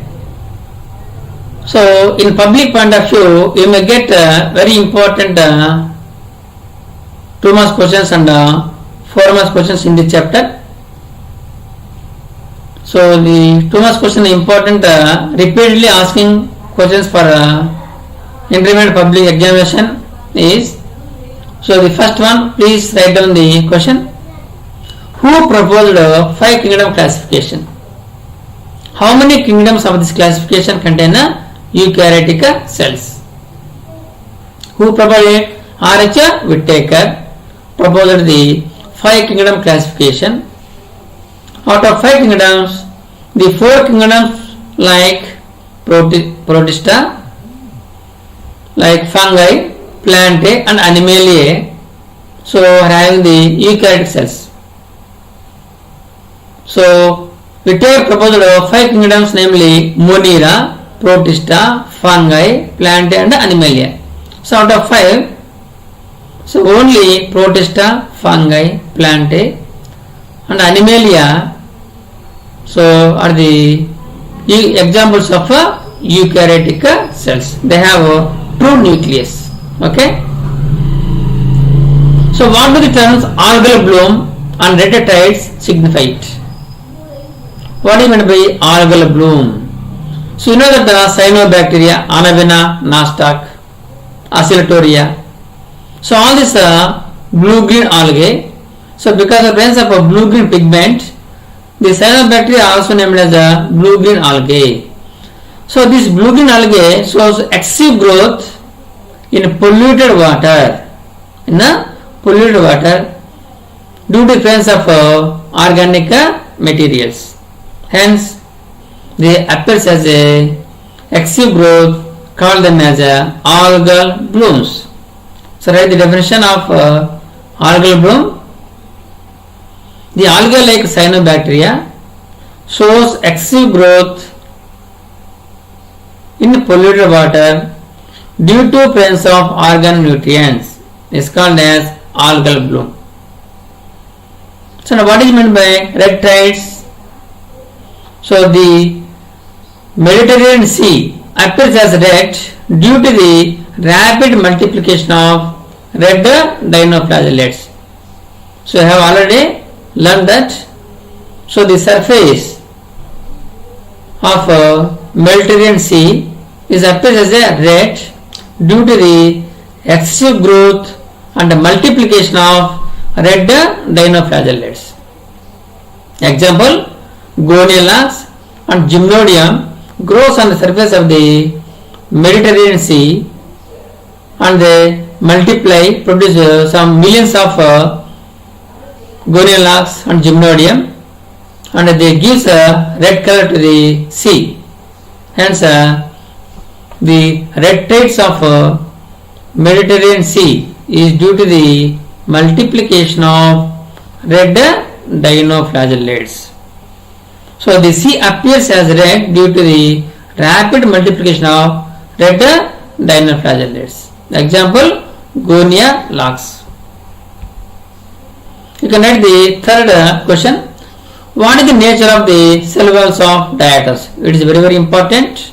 So in public point of view, you may get very important 2 marks questions and 4 marks questions in this chapter. So the 2 marks question is important, repeatedly asking questions for intermediate public examination is. So the first one, please write down the question. Who proposed 5 kingdom classification? How many kingdoms of this classification contain eukaryotic cells? Who proposed it? R.H. Whittaker proposed the 5 kingdom classification. Out of 5 kingdoms, the 4 kingdoms like protista, like fungi, plantae and animalia, so are having the eukaryotic cells. So Whittaker proposed 5 kingdoms, namely Monera, protista, fungi, plantae and animalia. So out of 5, so only protista, fungi, plantae and animalia so are the examples of eukaryotic cells. They have a true nucleus. Okay. So what do the terms algal bloom and retatites signify? What do you mean by algal bloom? So you know that the cyanobacteria, Anabenna, Nostoc, Oscillatoria. So all these blue-green algae. So because of the presence of a blue-green pigment, the cyanobacteria are also named as a blue-green algae. So this blue-green algae shows excessive growth in polluted water. In polluted water due to the presence of organic materials. Hence, they appears as a excessive growth, call them as algal blooms. So write the definition of algal bloom. The algae like cyanobacteria shows excessive growth in polluted water due to presence of organic nutrients. Is called as algal bloom. So now what is meant by retatites? So the Mediterranean Sea appears as red due to the rapid multiplication of red dinoflagellates. So I have already learned that. So the surface of Mediterranean Sea is appears as a red due to the excessive growth and multiplication of red dinoflagellates. Example, Gonialax and Gymnodium grows on the surface of the Mediterranean Sea and they multiply, produce some millions of Gonialax and Gymnodium, and they gives a red color to the sea. Hence the red tides of Mediterranean Sea is due to the multiplication of red dinoflagellates. So the sea appears as red due to the rapid multiplication of red dinoflagellates. Example, Gonialax. You can write the third question. What is the nature of the cell walls of diatoms? It is very important.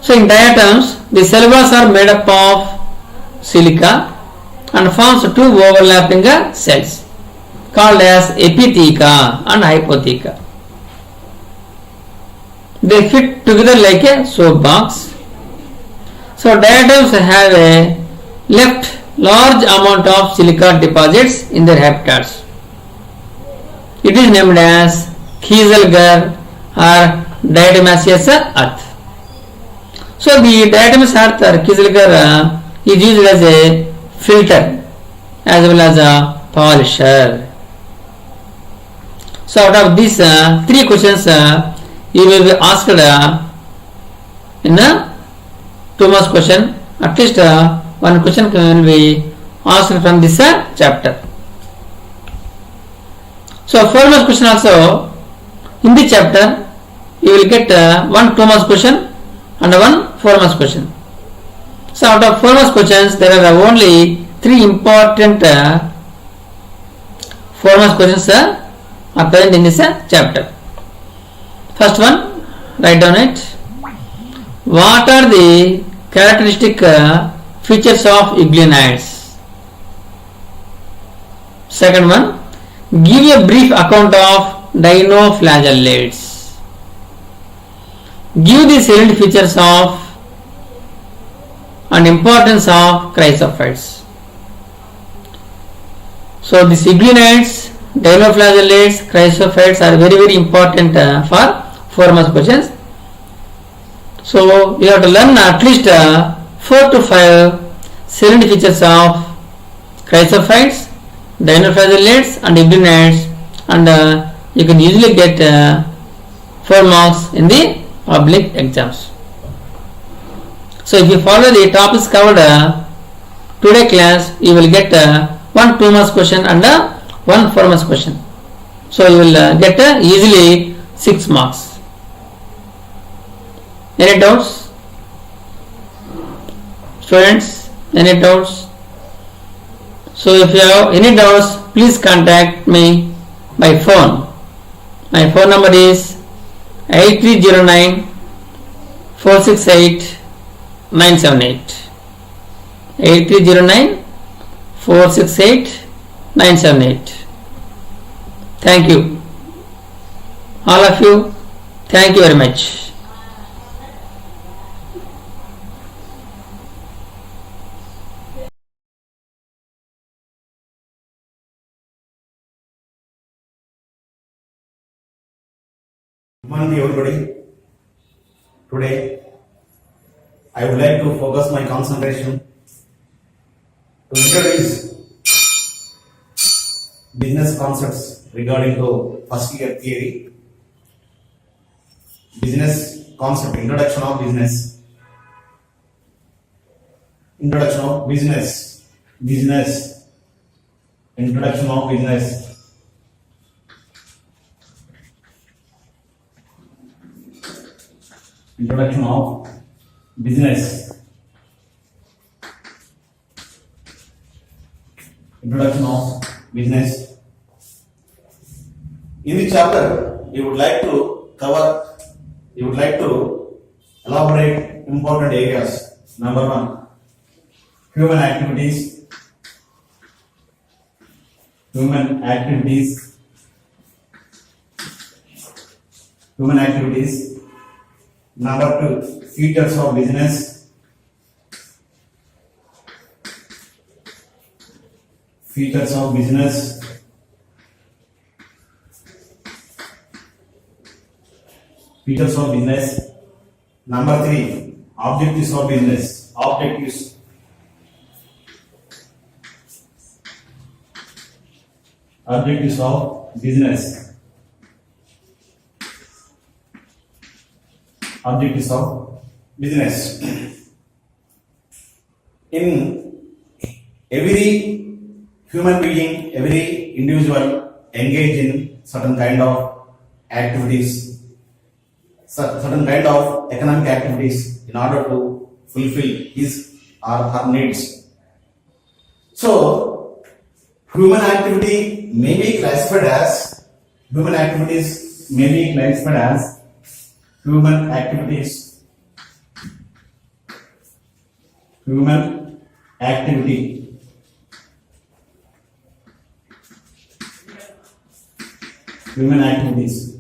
So in diatoms, the cell walls are made up of silica and forms two overlapping cells called as epitheca and hypotheca. They fit together like a soap box. So diatoms have a left large amount of silica deposits in their habitats. It is named as Kieselguhr or diatomaceous earth. So the diatomaceous earth or Kieselguhr is used as a filter as well as a polisher. So out of these three questions you will be asked in a 2 marks question. At least one question will be asked from this chapter. So 4 marks question also in this chapter you will get one 2 marks question and one 4 marks question. So out of 4 marks questions there are only 3 important 4 marks questions are present in this chapter. First one, write down it. What are the characteristic features of euglenoids? Second one, give a brief account of dinoflagellates. Give the salient features of and importance of chrysophytes. So these euglenoids, dinoflagellates, chrysophytes are very important for 4 marks questions. So you have to learn at least 4 to 5 salient features of chrysophytes, dinoflagellates and euglenoids, and you can easily get 4 marks in the public exams. So if you follow the topics covered today class, you will get one 2 marks question and one 4 marks question. So you will get easily 6 marks. Any doubts? Students, any doubts? So if you have any doubts, please contact me by phone. My phone number is 8309 468 978. 8309 468 978. Thank you. All of you, thank you very much. Good morning everybody. Today I would like to focus my concentration to introduce business concepts regarding to first year theory. Business concept, introduction of business, introduction of business, introduction of business. Introduction of business. Introduction of business. In the chapter, you would like to elaborate important areas. Number one, human activities. Human activities. Human activities. Number two, features of business. Features of business. Features of business. Number three, objectives of business. Objectives. Objectives of business. Objectives of business. In every human being, every individual engage in certain kind of activities, certain kind of economic activities in order to fulfill his or her needs. So, human activity may be classified as human activities may be classified as human activities, human activity, human activities,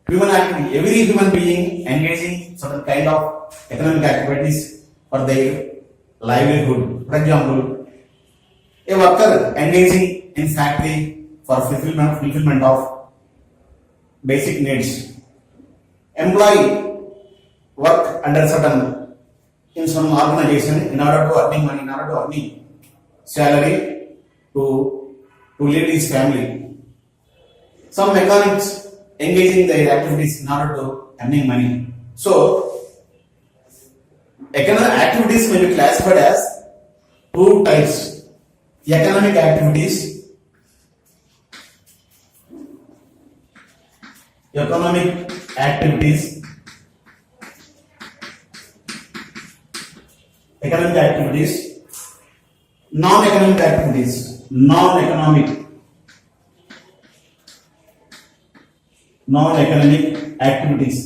human activity. Every human being engaging certain kind of economic activities for their livelihood. For example, a worker engaging in factory for fulfillment of basic needs. Employee work under certain in some organization in order to earning money, in order to earning salary to lead his family. Some mechanics engaging their activities in order to earning money. So, economic activities may be classified as two types: economic activities, economic activities, economic activities, non-economic activities, non-economic activities.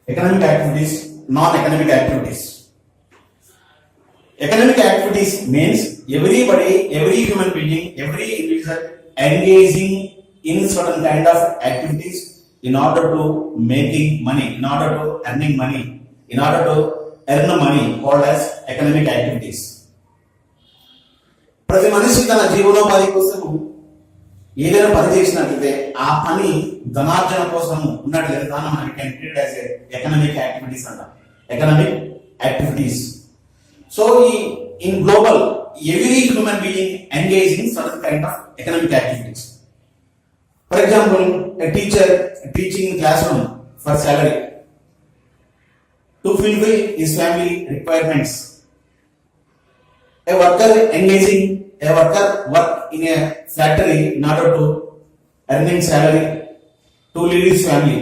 Economic activities, non-economic activities. Economic activities means everybody, every human being, every individual engaging in certain kind of activities in order to making money, in order to earning money, in order to earn money, called as economic activities. ప్రతి మనిషి తన జీవనోపాధి కోసము ఏదైనా పని చేసినట్లయితే ఆ పని ధనార్జన కోసం ఉన్నట్లయితే దాన్ని మనం can treat as economic activities అంటాం. Economic activities. So in global, every human being engaged in certain kind of economic activities. For example, a teacher teaching in classroom for salary to fulfill his family requirements. A worker work in a factory in order to earning salary to lead his family.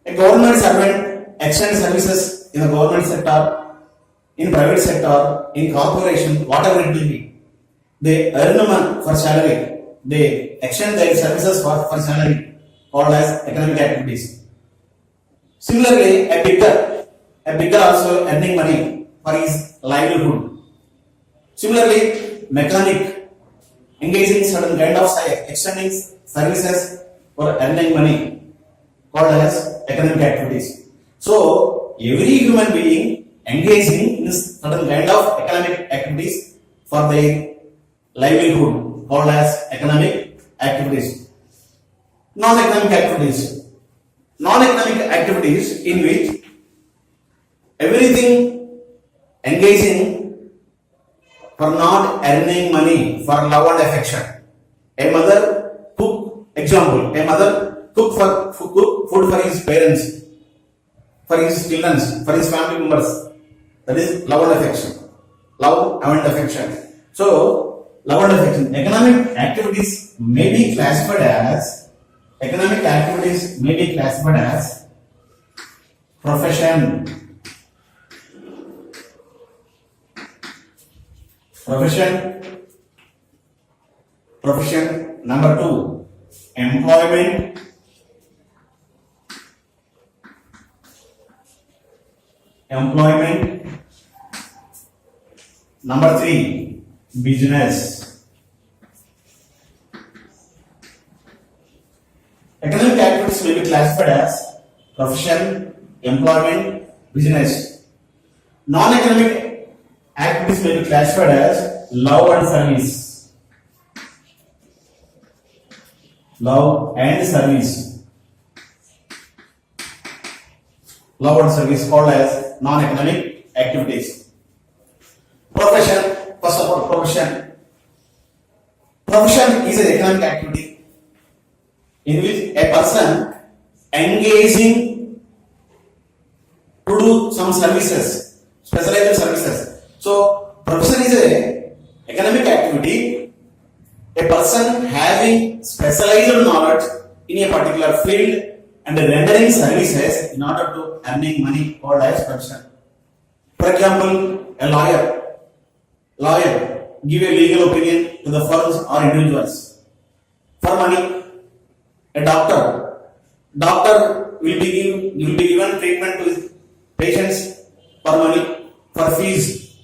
A government servant extend services in the government sector, in private sector, in corporation, whatever it will be. They earn money for salary. They extend their services for salary, called as economic activities. Similarly, a bigger also earning money for his livelihood. Similarly, mechanic engaging certain kind of extending services for earning money, called as economic activities. So, every human being engaging in certain kind of economic activities for their livelihood, called as economic activities. Non-economic activities. Non-economic activities in which everything engaging for not earning money, for love and affection. A mother cook food for his parents, for his children, for his family members. That is love and affection. Love and affection. So, love and affection. Economic activities may be classified as profession. Profession. Profession. Number 2, employment. Employment. Number 3, business. Economic activities will be classified as profession, employment, business. Non-economic activities will be classified as love and service. Love and service. Love and service called as non-economic activities. Profession. First of all, profession. Profession is an economic activity in which a person engaging to do some services, specialized services. So, profession is a economic activity, a person having specialized knowledge in a particular field and rendering services in order to earning money called as profession. For example, a lawyer give a legal opinion to the firms or individuals for money. A doctor will be given treatment to his patients for money, for fees.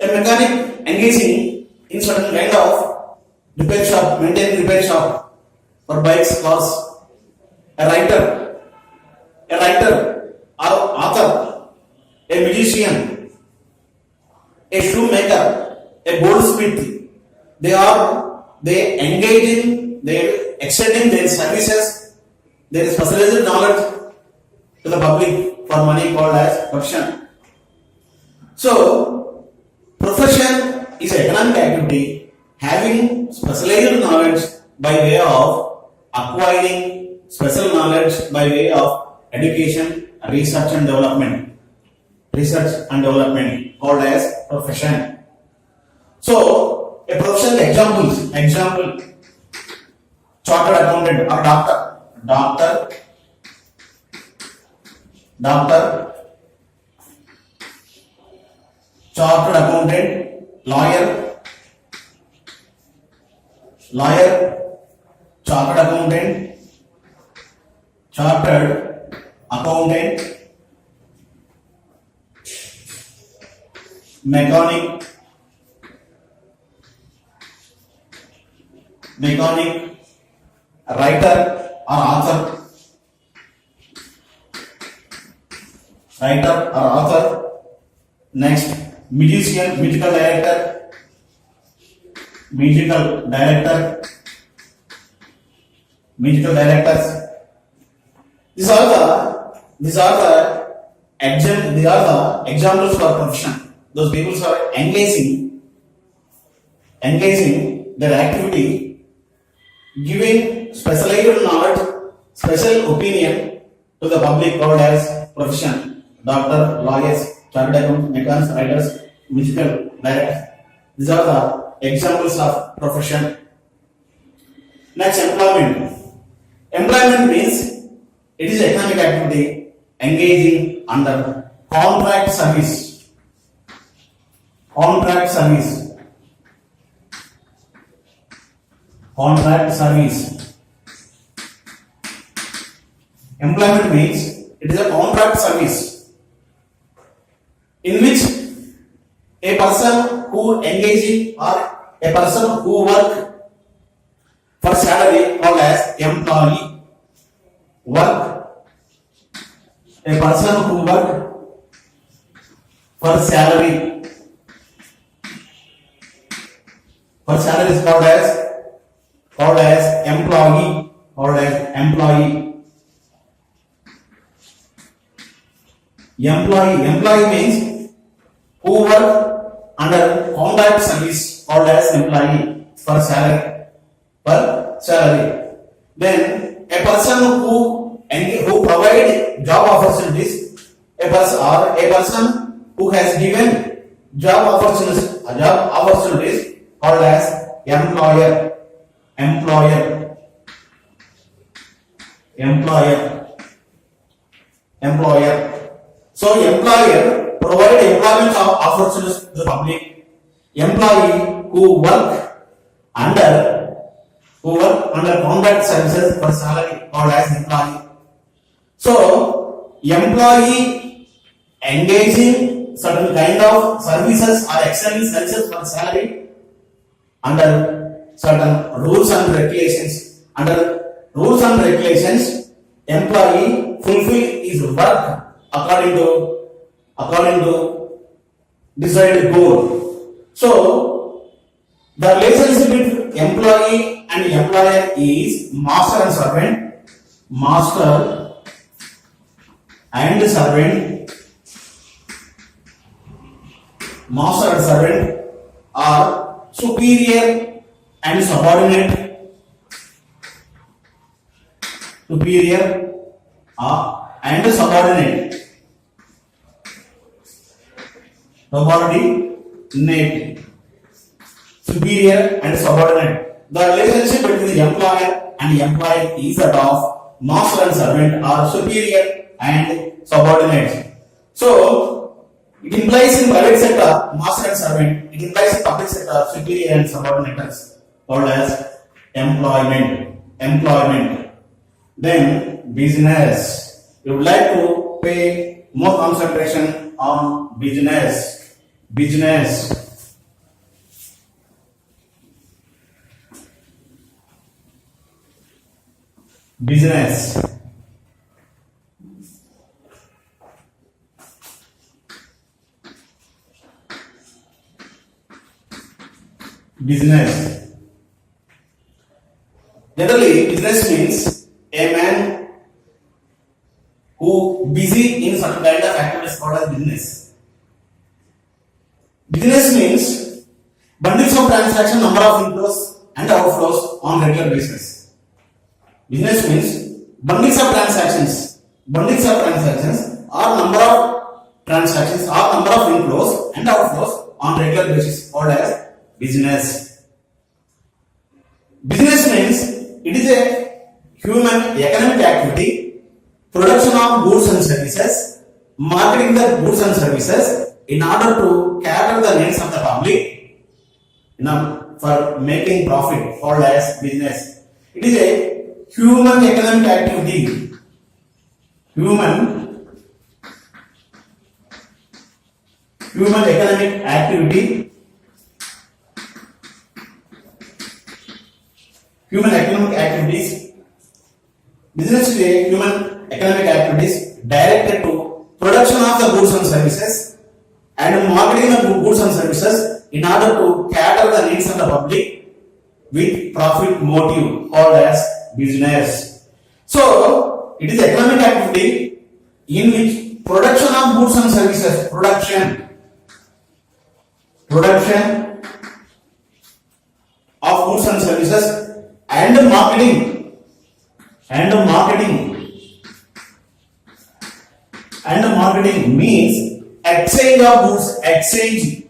A mechanic engaging in certain kind of repair shop, maintain repair shop for bikes, cars. A writer or author, a musician, a shoemaker, a goldsmith. They engage in, they extending their services, their specialized knowledge to the public for money called as profession. So, profession is an economic activity having specialized knowledge by way of acquiring special knowledge by way of education, research and development. Research and development called as profession. So, a professional example, chartered accountant or doctor, chartered accountant, lawyer, chartered accountant, mechanic, writer or author, next musician, musical directors. These are the examples for profession. Those people are engaging their activity, giving specialized knowledge, special opinion to the public called as profession. Doctor, lawyers, chartered accountants, mechanics, writers, musical directors. These are the examples of profession. Next, employment. Employment means it is economic activity engaging under contract service. Contract service. Employment means it is a contract service in which a person who engaging or a person who work for salary called as employee. A person who work for salary is called as employee. Employee means who work under contract service called as employee for salary. Then a person who provide job opportunities, a person who has given job opportunities called as employer. So employer provide employment opportunities to the public employee who work under contract services for salary called as employee. So employee engaging certain kind of services or external services for salary under certain rules and regulations. Under rules and regulations, employee fulfill his work according to decided goal. So the relationship between employee and employer is master and servant. Master and servant. Master and servant are superior and subordinate. Superior and subordinate. Subordinate. Superior and subordinate. The relationship between the employer and the employee is that of master and servant are superior and subordinate. So it implies in private sector master and servant. It implies in public sector superior and subordinates called as employment. Employment. Then business. You would like to pay more concentration on business. Business. Business. Business. Generally, business means a man who busy in certain kind of activities called as business. Business means bundles of transaction, number of inflows and outflows on regular basis. Business means bundles of transactions or number of transactions or number of inflows and outflows on regular basis called as business. Business means it is a human economic activity, production of goods and services, marketing the goods and services in order to cater the needs of the public, for making profit called as business. It is a human economic activity. Human economic activity. Human economic activities. Business is a human economic activities directed to production of the goods and services and marketing the goods and services in order to cater the needs of the public with profit motive called as business. So it is economic activity in which production of goods and services, production of goods and services and marketing means exchange of goods, exchange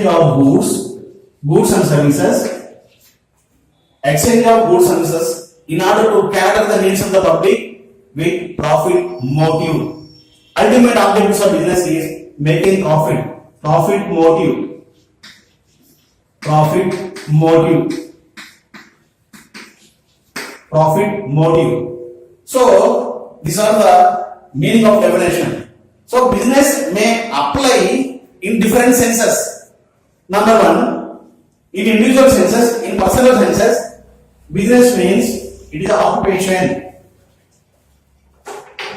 of goods and services, in order to cater the needs of the public with profit motive. Ultimate objectives of business is making profit. Profit motive. So these are the meaning of definition. So business may apply in different senses. Number one, in individual senses, in personal senses, business means it is an occupation.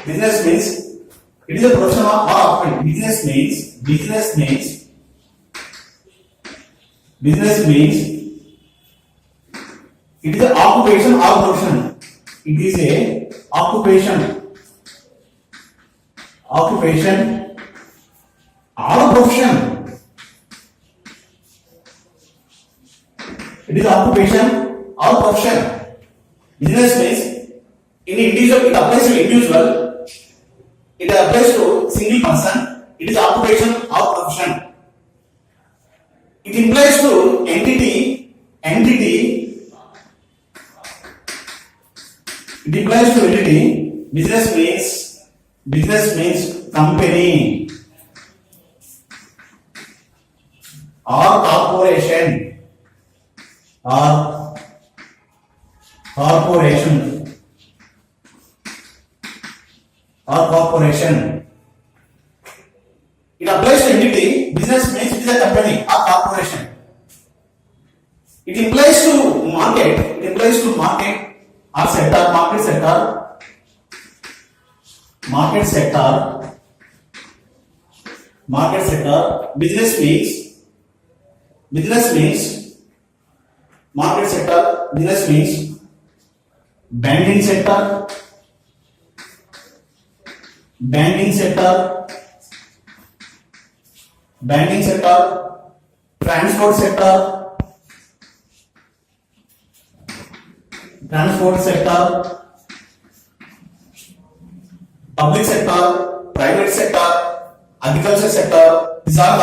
Business means it is a profession or occupation. Business means it is an occupation or profession. It is a occupation or profession. It is occupation or profession. Business means in individual, it applies to individual, it applies to single person, it is occupation or profession. It implies to entity, it implies to entity. Business means company. or corporation, or corporation, or corporation. It applies to entity. Business means it is a company or corporation. It implies to market. It implies to market or sector, market sector, market sector, market sector. Business means market sector. Business means banking sector, banking sector, banking sector, transport sector, transport sector, public sector, private sector, agriculture sector. These are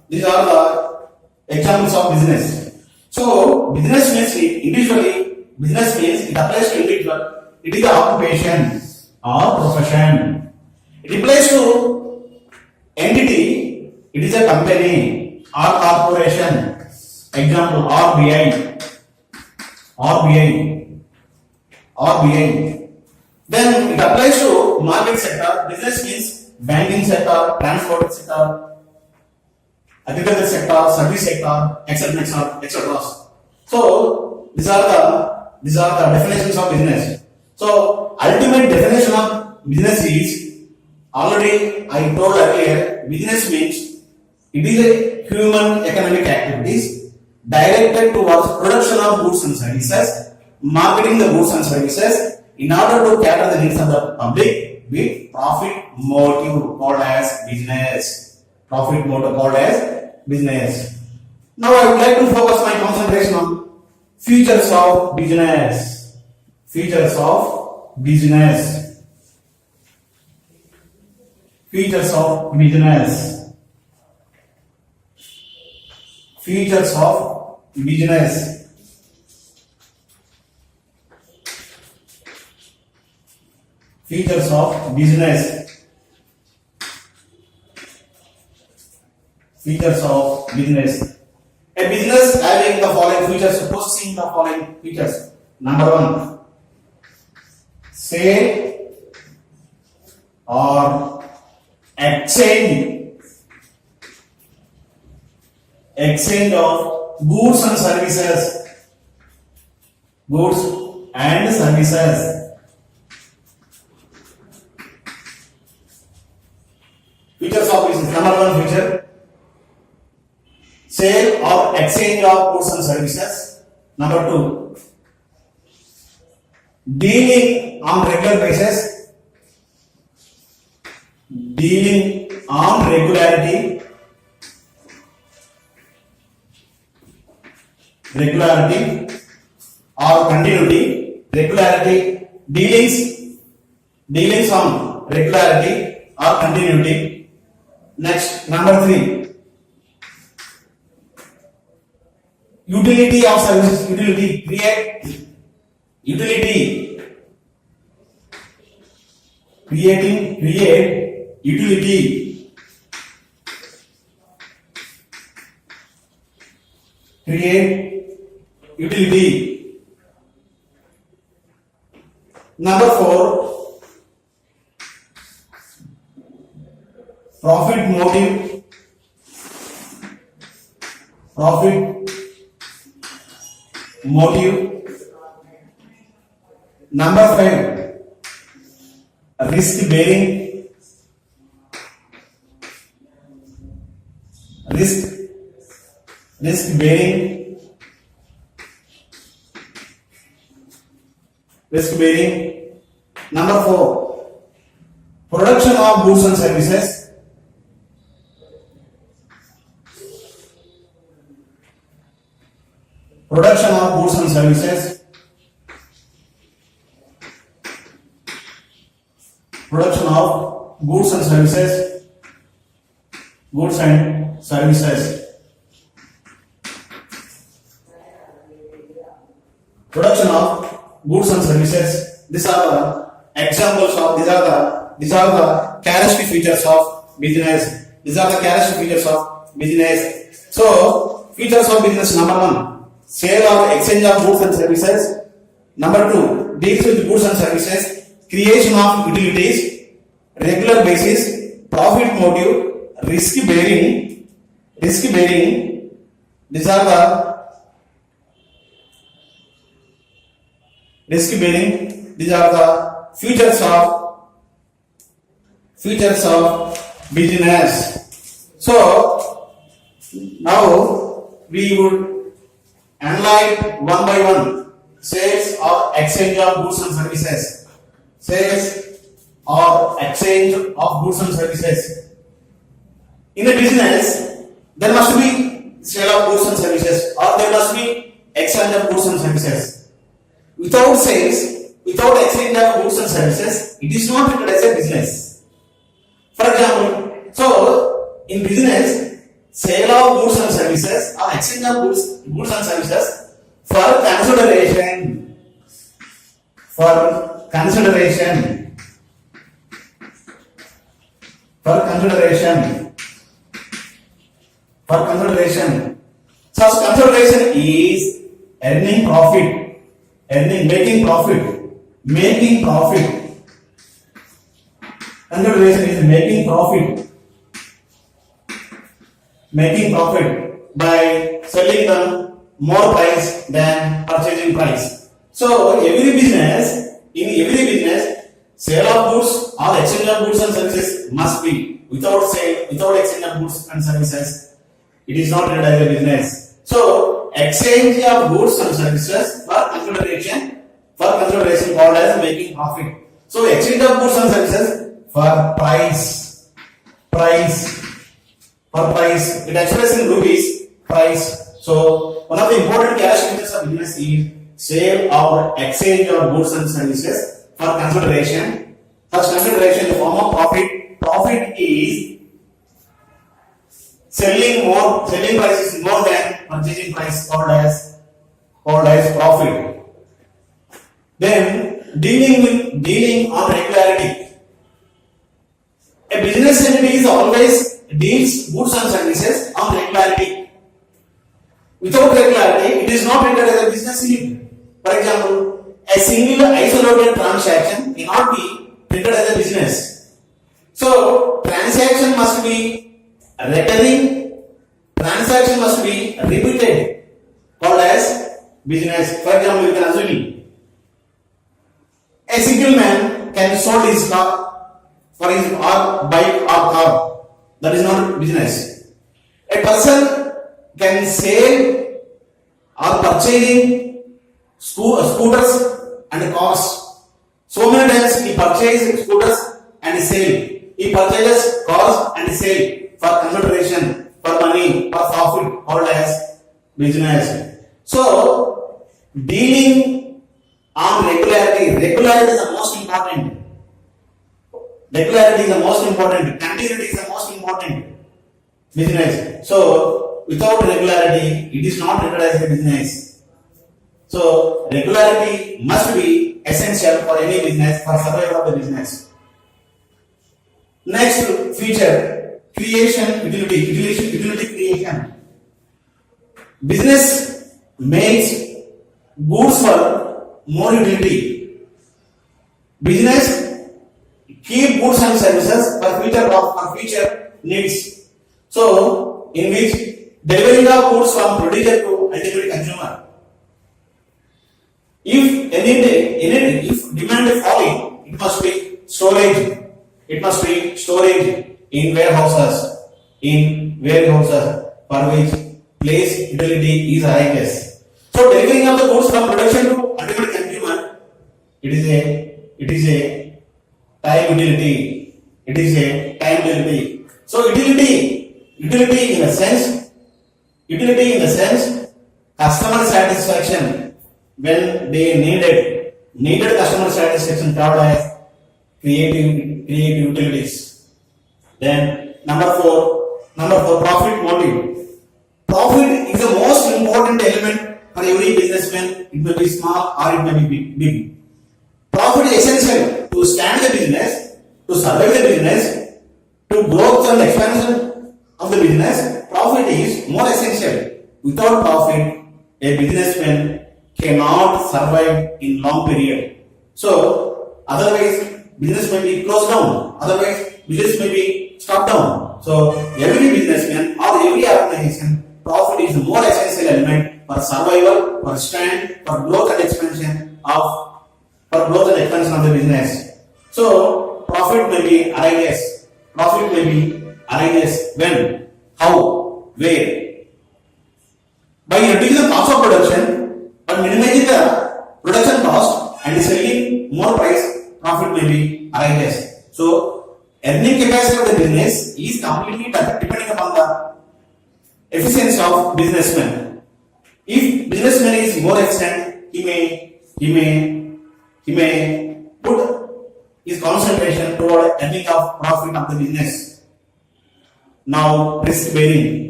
the examples of business. So business means individually. Business means it applies to individual. It is the occupation or profession. It applies to entity. It is a company or corporation. Example: RBI, RBI, RBI. Then it applies to market sector. Business means banking sector, transport sector, agriculture sector, service sector, etc., etc. So these are the definitions of business. So ultimate definition of business is, already I told earlier, business means it is a human economic activities directed towards production of goods and services, marketing the goods and services in order to cater the needs of the public with profit motive called as business. Profit motive called as business. Now I would like to focus my concentration on features of business. Features of business. Features of business. Features of business. Features of business. Features of business. A business having the following features, possessing the following features. Number one, sale or exchange of goods and services. Goods and services. Features of business. Number one feature, sale or exchange of goods and services. Number two, dealing on regular basis. Dealing on regularity. Regularity or continuity. Regularity. Dealings on regularity or continuity. Next, number three, utility of services. Utility, creating utility. Create utility. Number four, profit motive. Profit motive. Number five, risk bearing. Risk bearing. Risk bearing. Number four, production of goods and services. Production of goods and services. Production of goods and services. Goods and services. Production of goods and services. These are the examples of, these are the characteristic features of business. These are the characteristic features of business. So, features of business: number one, sale or exchange of goods and services. Number two, deals with goods and services, creation of utilities, regular basis, profit motive, risk bearing. These are the risk bearing. These are the features of business. So now we would analyze one by one sales or exchange of goods and services. Sales or exchange of goods and services. In a business, there must be sale of goods and services, or there must be exchange of goods and services. Without sales, without exchange of goods and services, it is not treated as a business. For example, so in business, sale of goods and services or exchange of goods and services for consideration. For consideration. Such consideration is making profit. Consideration is making profit by selling them more price than purchasing price. So in every business, sale of goods or exchange of goods and services must be. Without exchange of goods and services, it is not treated as a business. So exchange of goods and services for consideration called as making profit. So exchange of goods and services for price. It expresses in rupees price. So one of the important characteristics of business is sale or exchange of goods and services for consideration. Such consideration in the form of profit. Profit is selling price is more than purchasing price, called as profit. Then dealing on regularity. A business entity is always deals goods and services on regularity. Without regularity, it is not treated as a business unit. For example, a single isolated transaction cannot be treated as a business. So transaction must be recurring, transaction must be repeated, called as business. For example, you can assume a single man can sell his car for his or bike or car. That is not business. A person can sell or purchasing scooters and cars. So many times he purchases scooters and sell. He purchases cars and sell for consideration, for money, for profit, called as business. So dealing on regularity. Regularity is the most important. Continuity is the most important. Business. So without regularity, it is not treated as a business. So regularity must be essential for any business, for survival of the business. Next feature, utility creation. Business makes goods for more utility. Business keep goods and services for future needs. So, in which delivering of goods from producer to ultimate consumer. If demand is falling, it must be storage. In warehouses, for which place utility is highest. So delivering of the goods from production to ultimate consumer, it is a time utility. So utility in a sense, customer satisfaction when they needed customer satisfaction called as creative utilities. Then number four, profit motive. Profit is the most important element for every businessman. It may be small or it may be big. Profit is essential to stand the business, to survive the business, to growth and expansion of the business. Profit is more essential without profit, a businessman cannot survive in long period. So, otherwise, business may be closed down. Otherwise, business may be stopped down. So, every businessman or every organization, profit is the more essential element for survival, for strength, for growth and expansion of the business. So, profit may be arises. Profit may be arises when, how, where. By reducing the cost of production, but minimizing the production cost and selling more price, profit may be arises. So, earning capacity of the business is completely depending upon the efficiency of businessman. If businessman is more efficient, he may put his concentration toward earning of profit of the business. Now, risk bearing.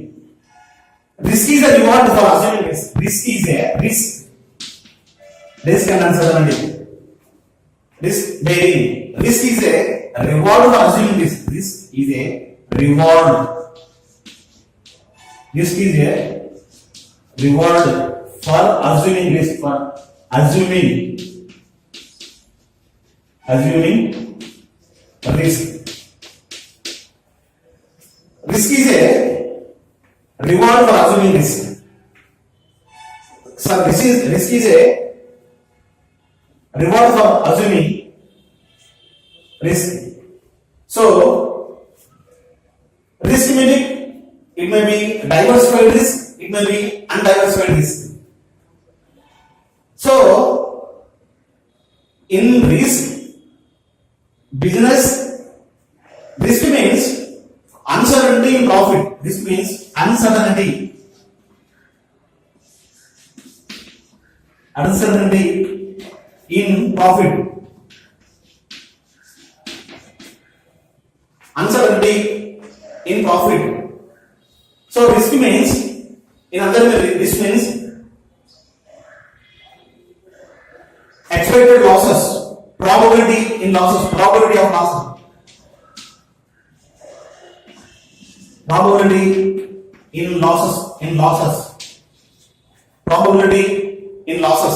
Risk is a reward for assuming risk. Risk is a risk. Risk and uncertainty. Risk bearing. Risk is a reward for assuming risk. Risk is a reward. Risk is a reward for assuming risk. For assuming risk. Risk is a reward for assuming risk. So risk is a reward for assuming risk. So risk may be diversified risk, it may be undiversified risk. So in risk, business risk means uncertainty in profit. This means uncertainty. Uncertainty in profit. Uncertainty in profit. So risk means, in other words, this means expected losses, probability in losses, probability of losses. Probability in losses, probability in losses,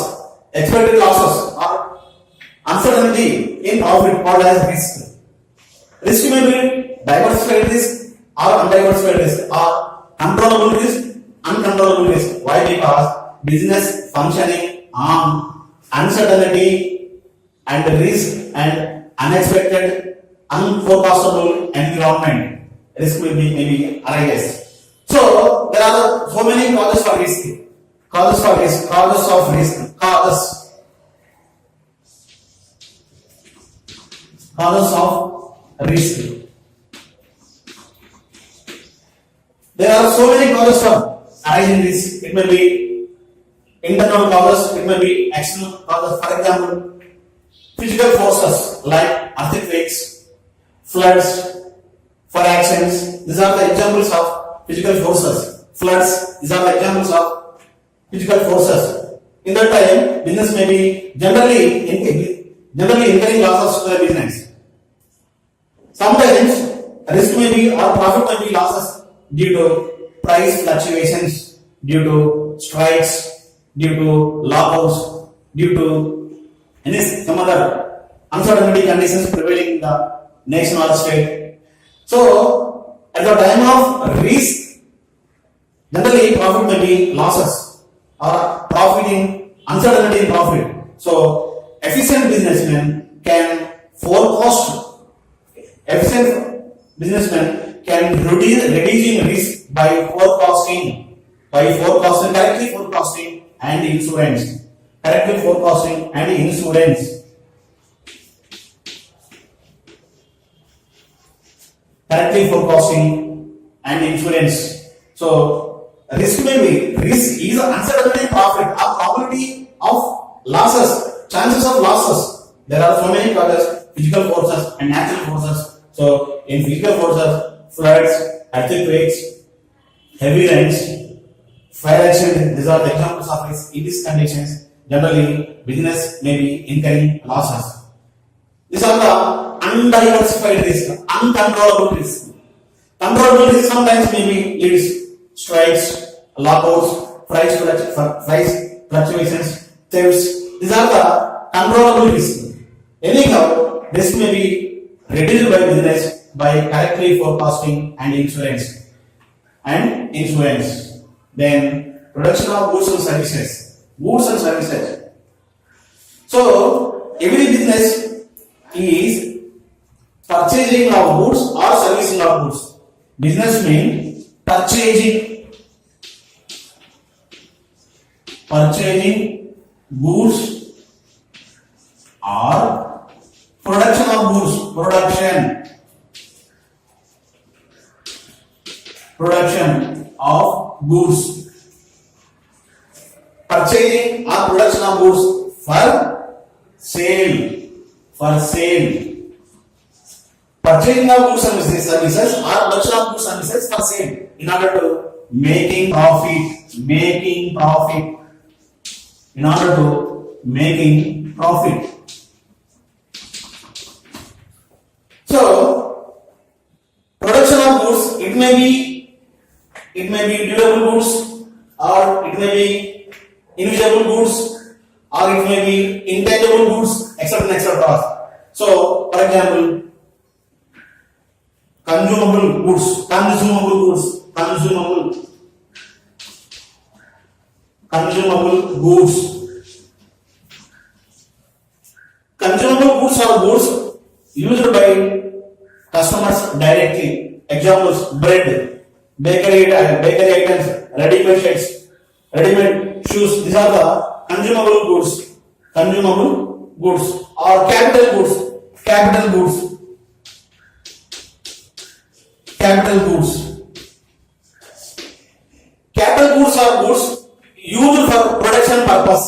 expected losses or uncertainty in profit called as risk. Risk may be diversified risk or undiversified risk or controllable risk, uncontrollable risk. Why? Because business functioning on uncertainty and risk and unexpected, unforecastable environment. Risk may be arises. So there are so many causes for risk. Causes of risk. Causes of risk. There are so many causes for arising risk. It may be internal causes, it may be external causes. For example, physical forces like earthquakes, floods, fire actions. These are the examples of physical forces. Floods, these are the examples of physical forces. In that time, business may be generally incurring losses to the business. Sometimes risk may be or profit may be losses due to price fluctuations, due to strikes, due to lockouts, due to some other uncertainty conditions prevailing in the nation or state. So, at the time of risk, generally profit may be losses or profit in uncertainty in profit. So, efficient businessmen can forecast. Efficient businessmen can reducing risk by forecasting, correctly forecasting and insurance. Correctly forecasting and insurance. Correctly forecasting and insurance. So risk is uncertainty in profit or probability of losses, chances of losses. There are so many causes, physical forces and natural forces. So in physical forces, floods, earthquakes, heavy rains, fire action, these are the examples of risk. In these conditions, generally business may be incurring losses. These are the undiversified risk, uncontrollable risk. Controllable risk sometimes may be leads strikes, lockouts, price fluctuations, thefts. These are the controllable risks. Anyhow, risk may be reduced by business by correctly forecasting and insurance. Then production of goods and services. Goods and services. So every business is purchasing of goods or servicing of goods. Business means purchasing goods or production of goods. Production of goods. Purchasing or production of goods for sale. Purchasing of goods and services or production of goods and services for sale in order to making profit. In order to making profit. So, production of goods, it may be durable goods, or it may be invisible goods, or it may be intangible goods, etc. So, for example, consumable goods. Consumable goods are goods used by customers directly. Examples: bread, bakery items, ready-made shoes. These are the consumable goods. Or capital goods. Capital goods are goods used for production purpose.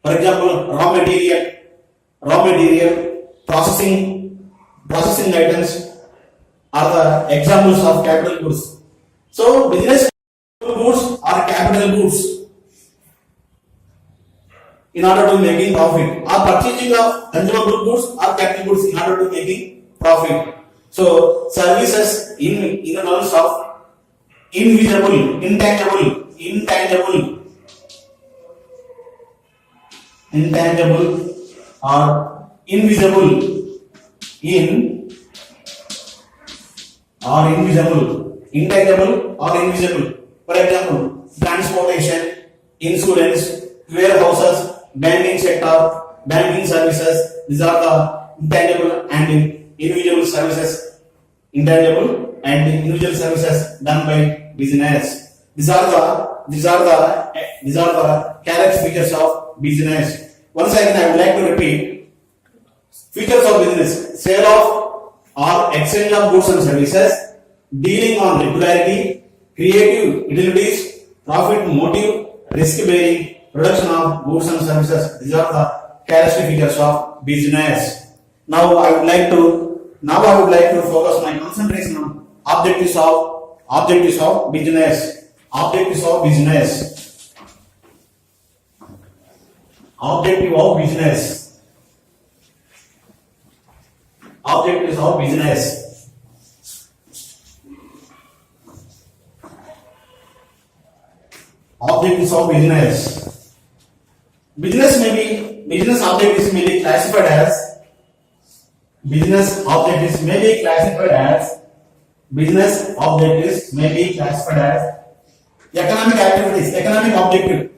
For example, raw material, processing items are the examples of capital goods. So, business goods are capital goods in order to making profit. Or purchasing of consumable goods or capital goods in order to making profit. So, services in the terms of invisible, intangible, or invisible, intangible or invisible. For example, transportation, insurance, warehouses, banking sector, banking services. These are the intangible and individual services. Intangible and individual services done by business. These are the character features of business. Once again, I would like to repeat: features of business: sale of or exchange of goods and services, dealing on regularity, creative utilities, profit motive, risk bearing, production of goods and services. These are the character features of business. Now I would like to focus my concentration on objectives of business. Objective of business. Objectives of business. Business objectives may be classified as economic activities, economic objective.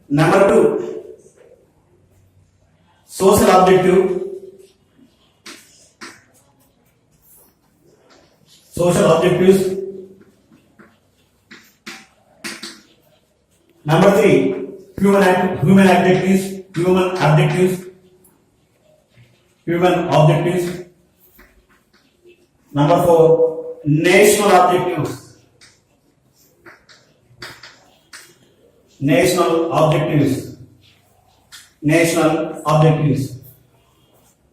Number 2, social objective. Social objectives. Number 3, human objectives. Number 4, national objectives.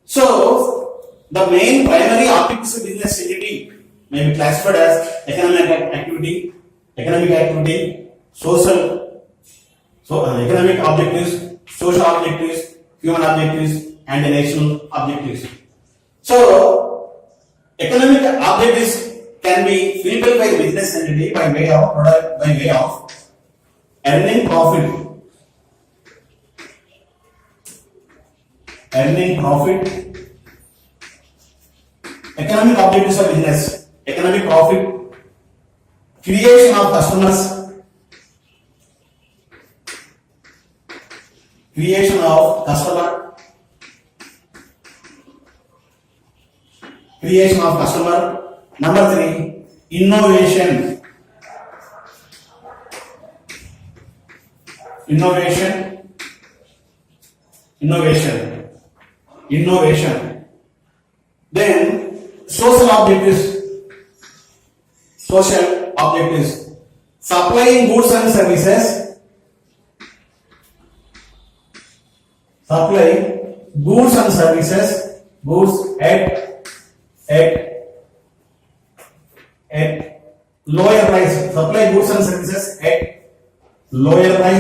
So, the main primary objectives of business entity may be classified as economic activity, social, economic objectives, social objectives, human objectives, and the national objectives. So, economic objectives can be fulfilled by the business entity by way of earning profit, economic objectives of business, economic profit, creation of customers, Number 3, innovation, then social objectives, supplying goods and services, goods at lower price, supply goods and services at lower price,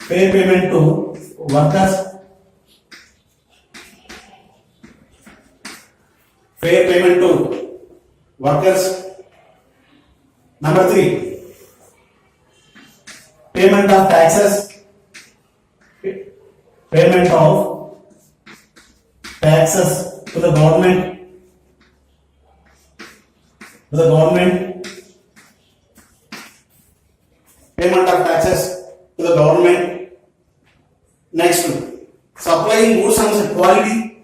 fair payment to workers, fair payment to workers, Number 3, payment of taxes, to the government, Next, supplying goods and quality,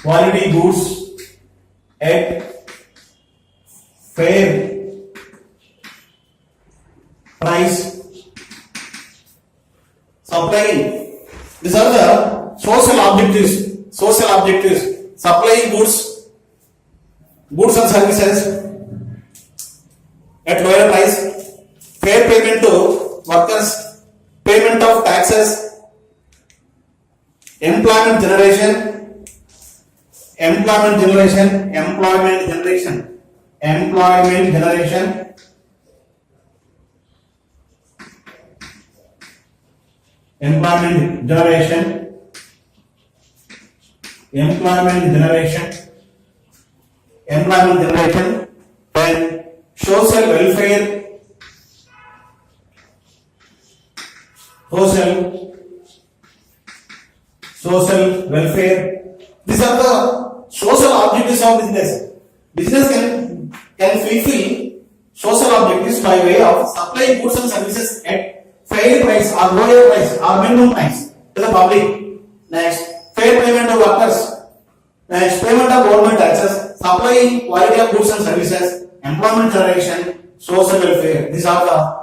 quality goods at fair price, supplying. These are the social objectives, supplying goods and services at lower price, fair payment to workers, payment of taxes, employment generation, and social welfare, These are the social objectives of business. Business can fulfill social objectives by way of supplying goods and services at fair price or lower price or minimum price to the public. Next, fair payment of workers. Next, payment of government taxes, supplying quality of goods and services, employment generation, social welfare. These are the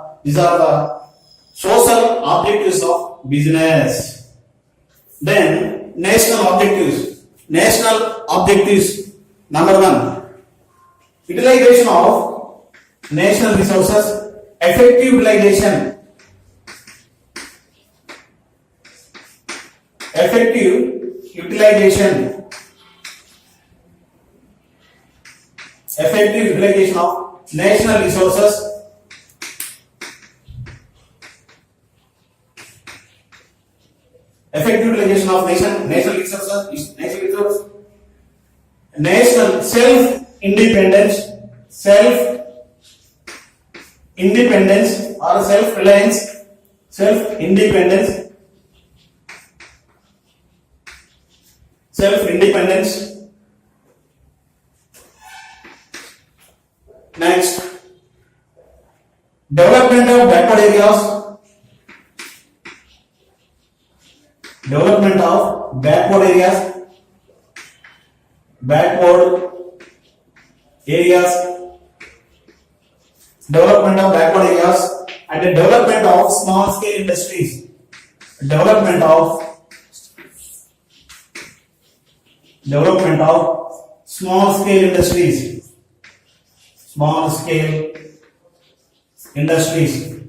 social objectives of business. Then national objectives. Number 1, utilization of national resources, effective utilization of national resources, national self-independence or self-reliance, Next, development of backward areas, development of backward areas, and the development of small scale industries, development of small scale industries. Small scale industries.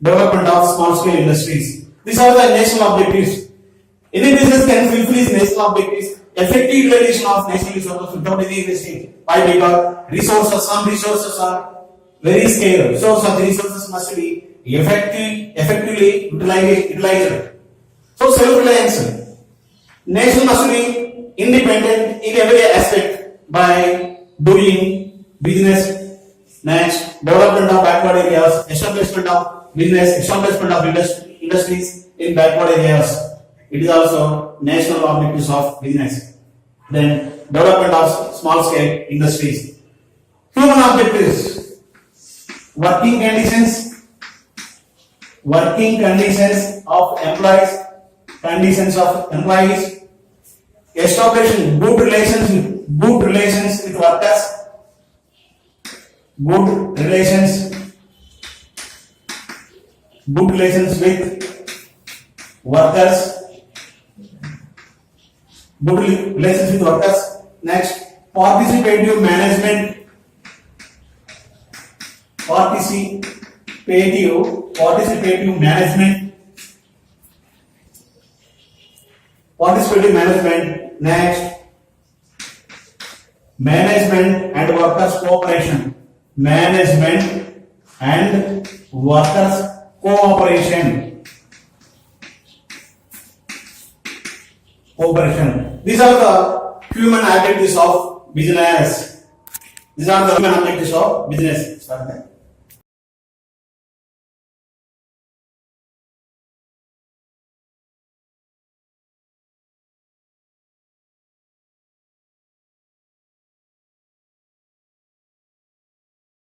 Development of small scale industries. These are the national objectives. Any business can fulfill its national objectives. Effective utilization of national resources without any investing. Why? Because some resources are very scarce. So such resources must be effectively utilized. So self-reliance. Nation must be independent in every aspect by doing business. Next, development of backward areas, establishment of business, establishment of industries in backward areas. It is also national objectives of business. Then development of small scale industries. Human objectives. Working conditions of employees, establishing good relations with workers, good relations with workers. Next, participative management. Next, management and workers cooperation. These are the human objectives of business. Start there.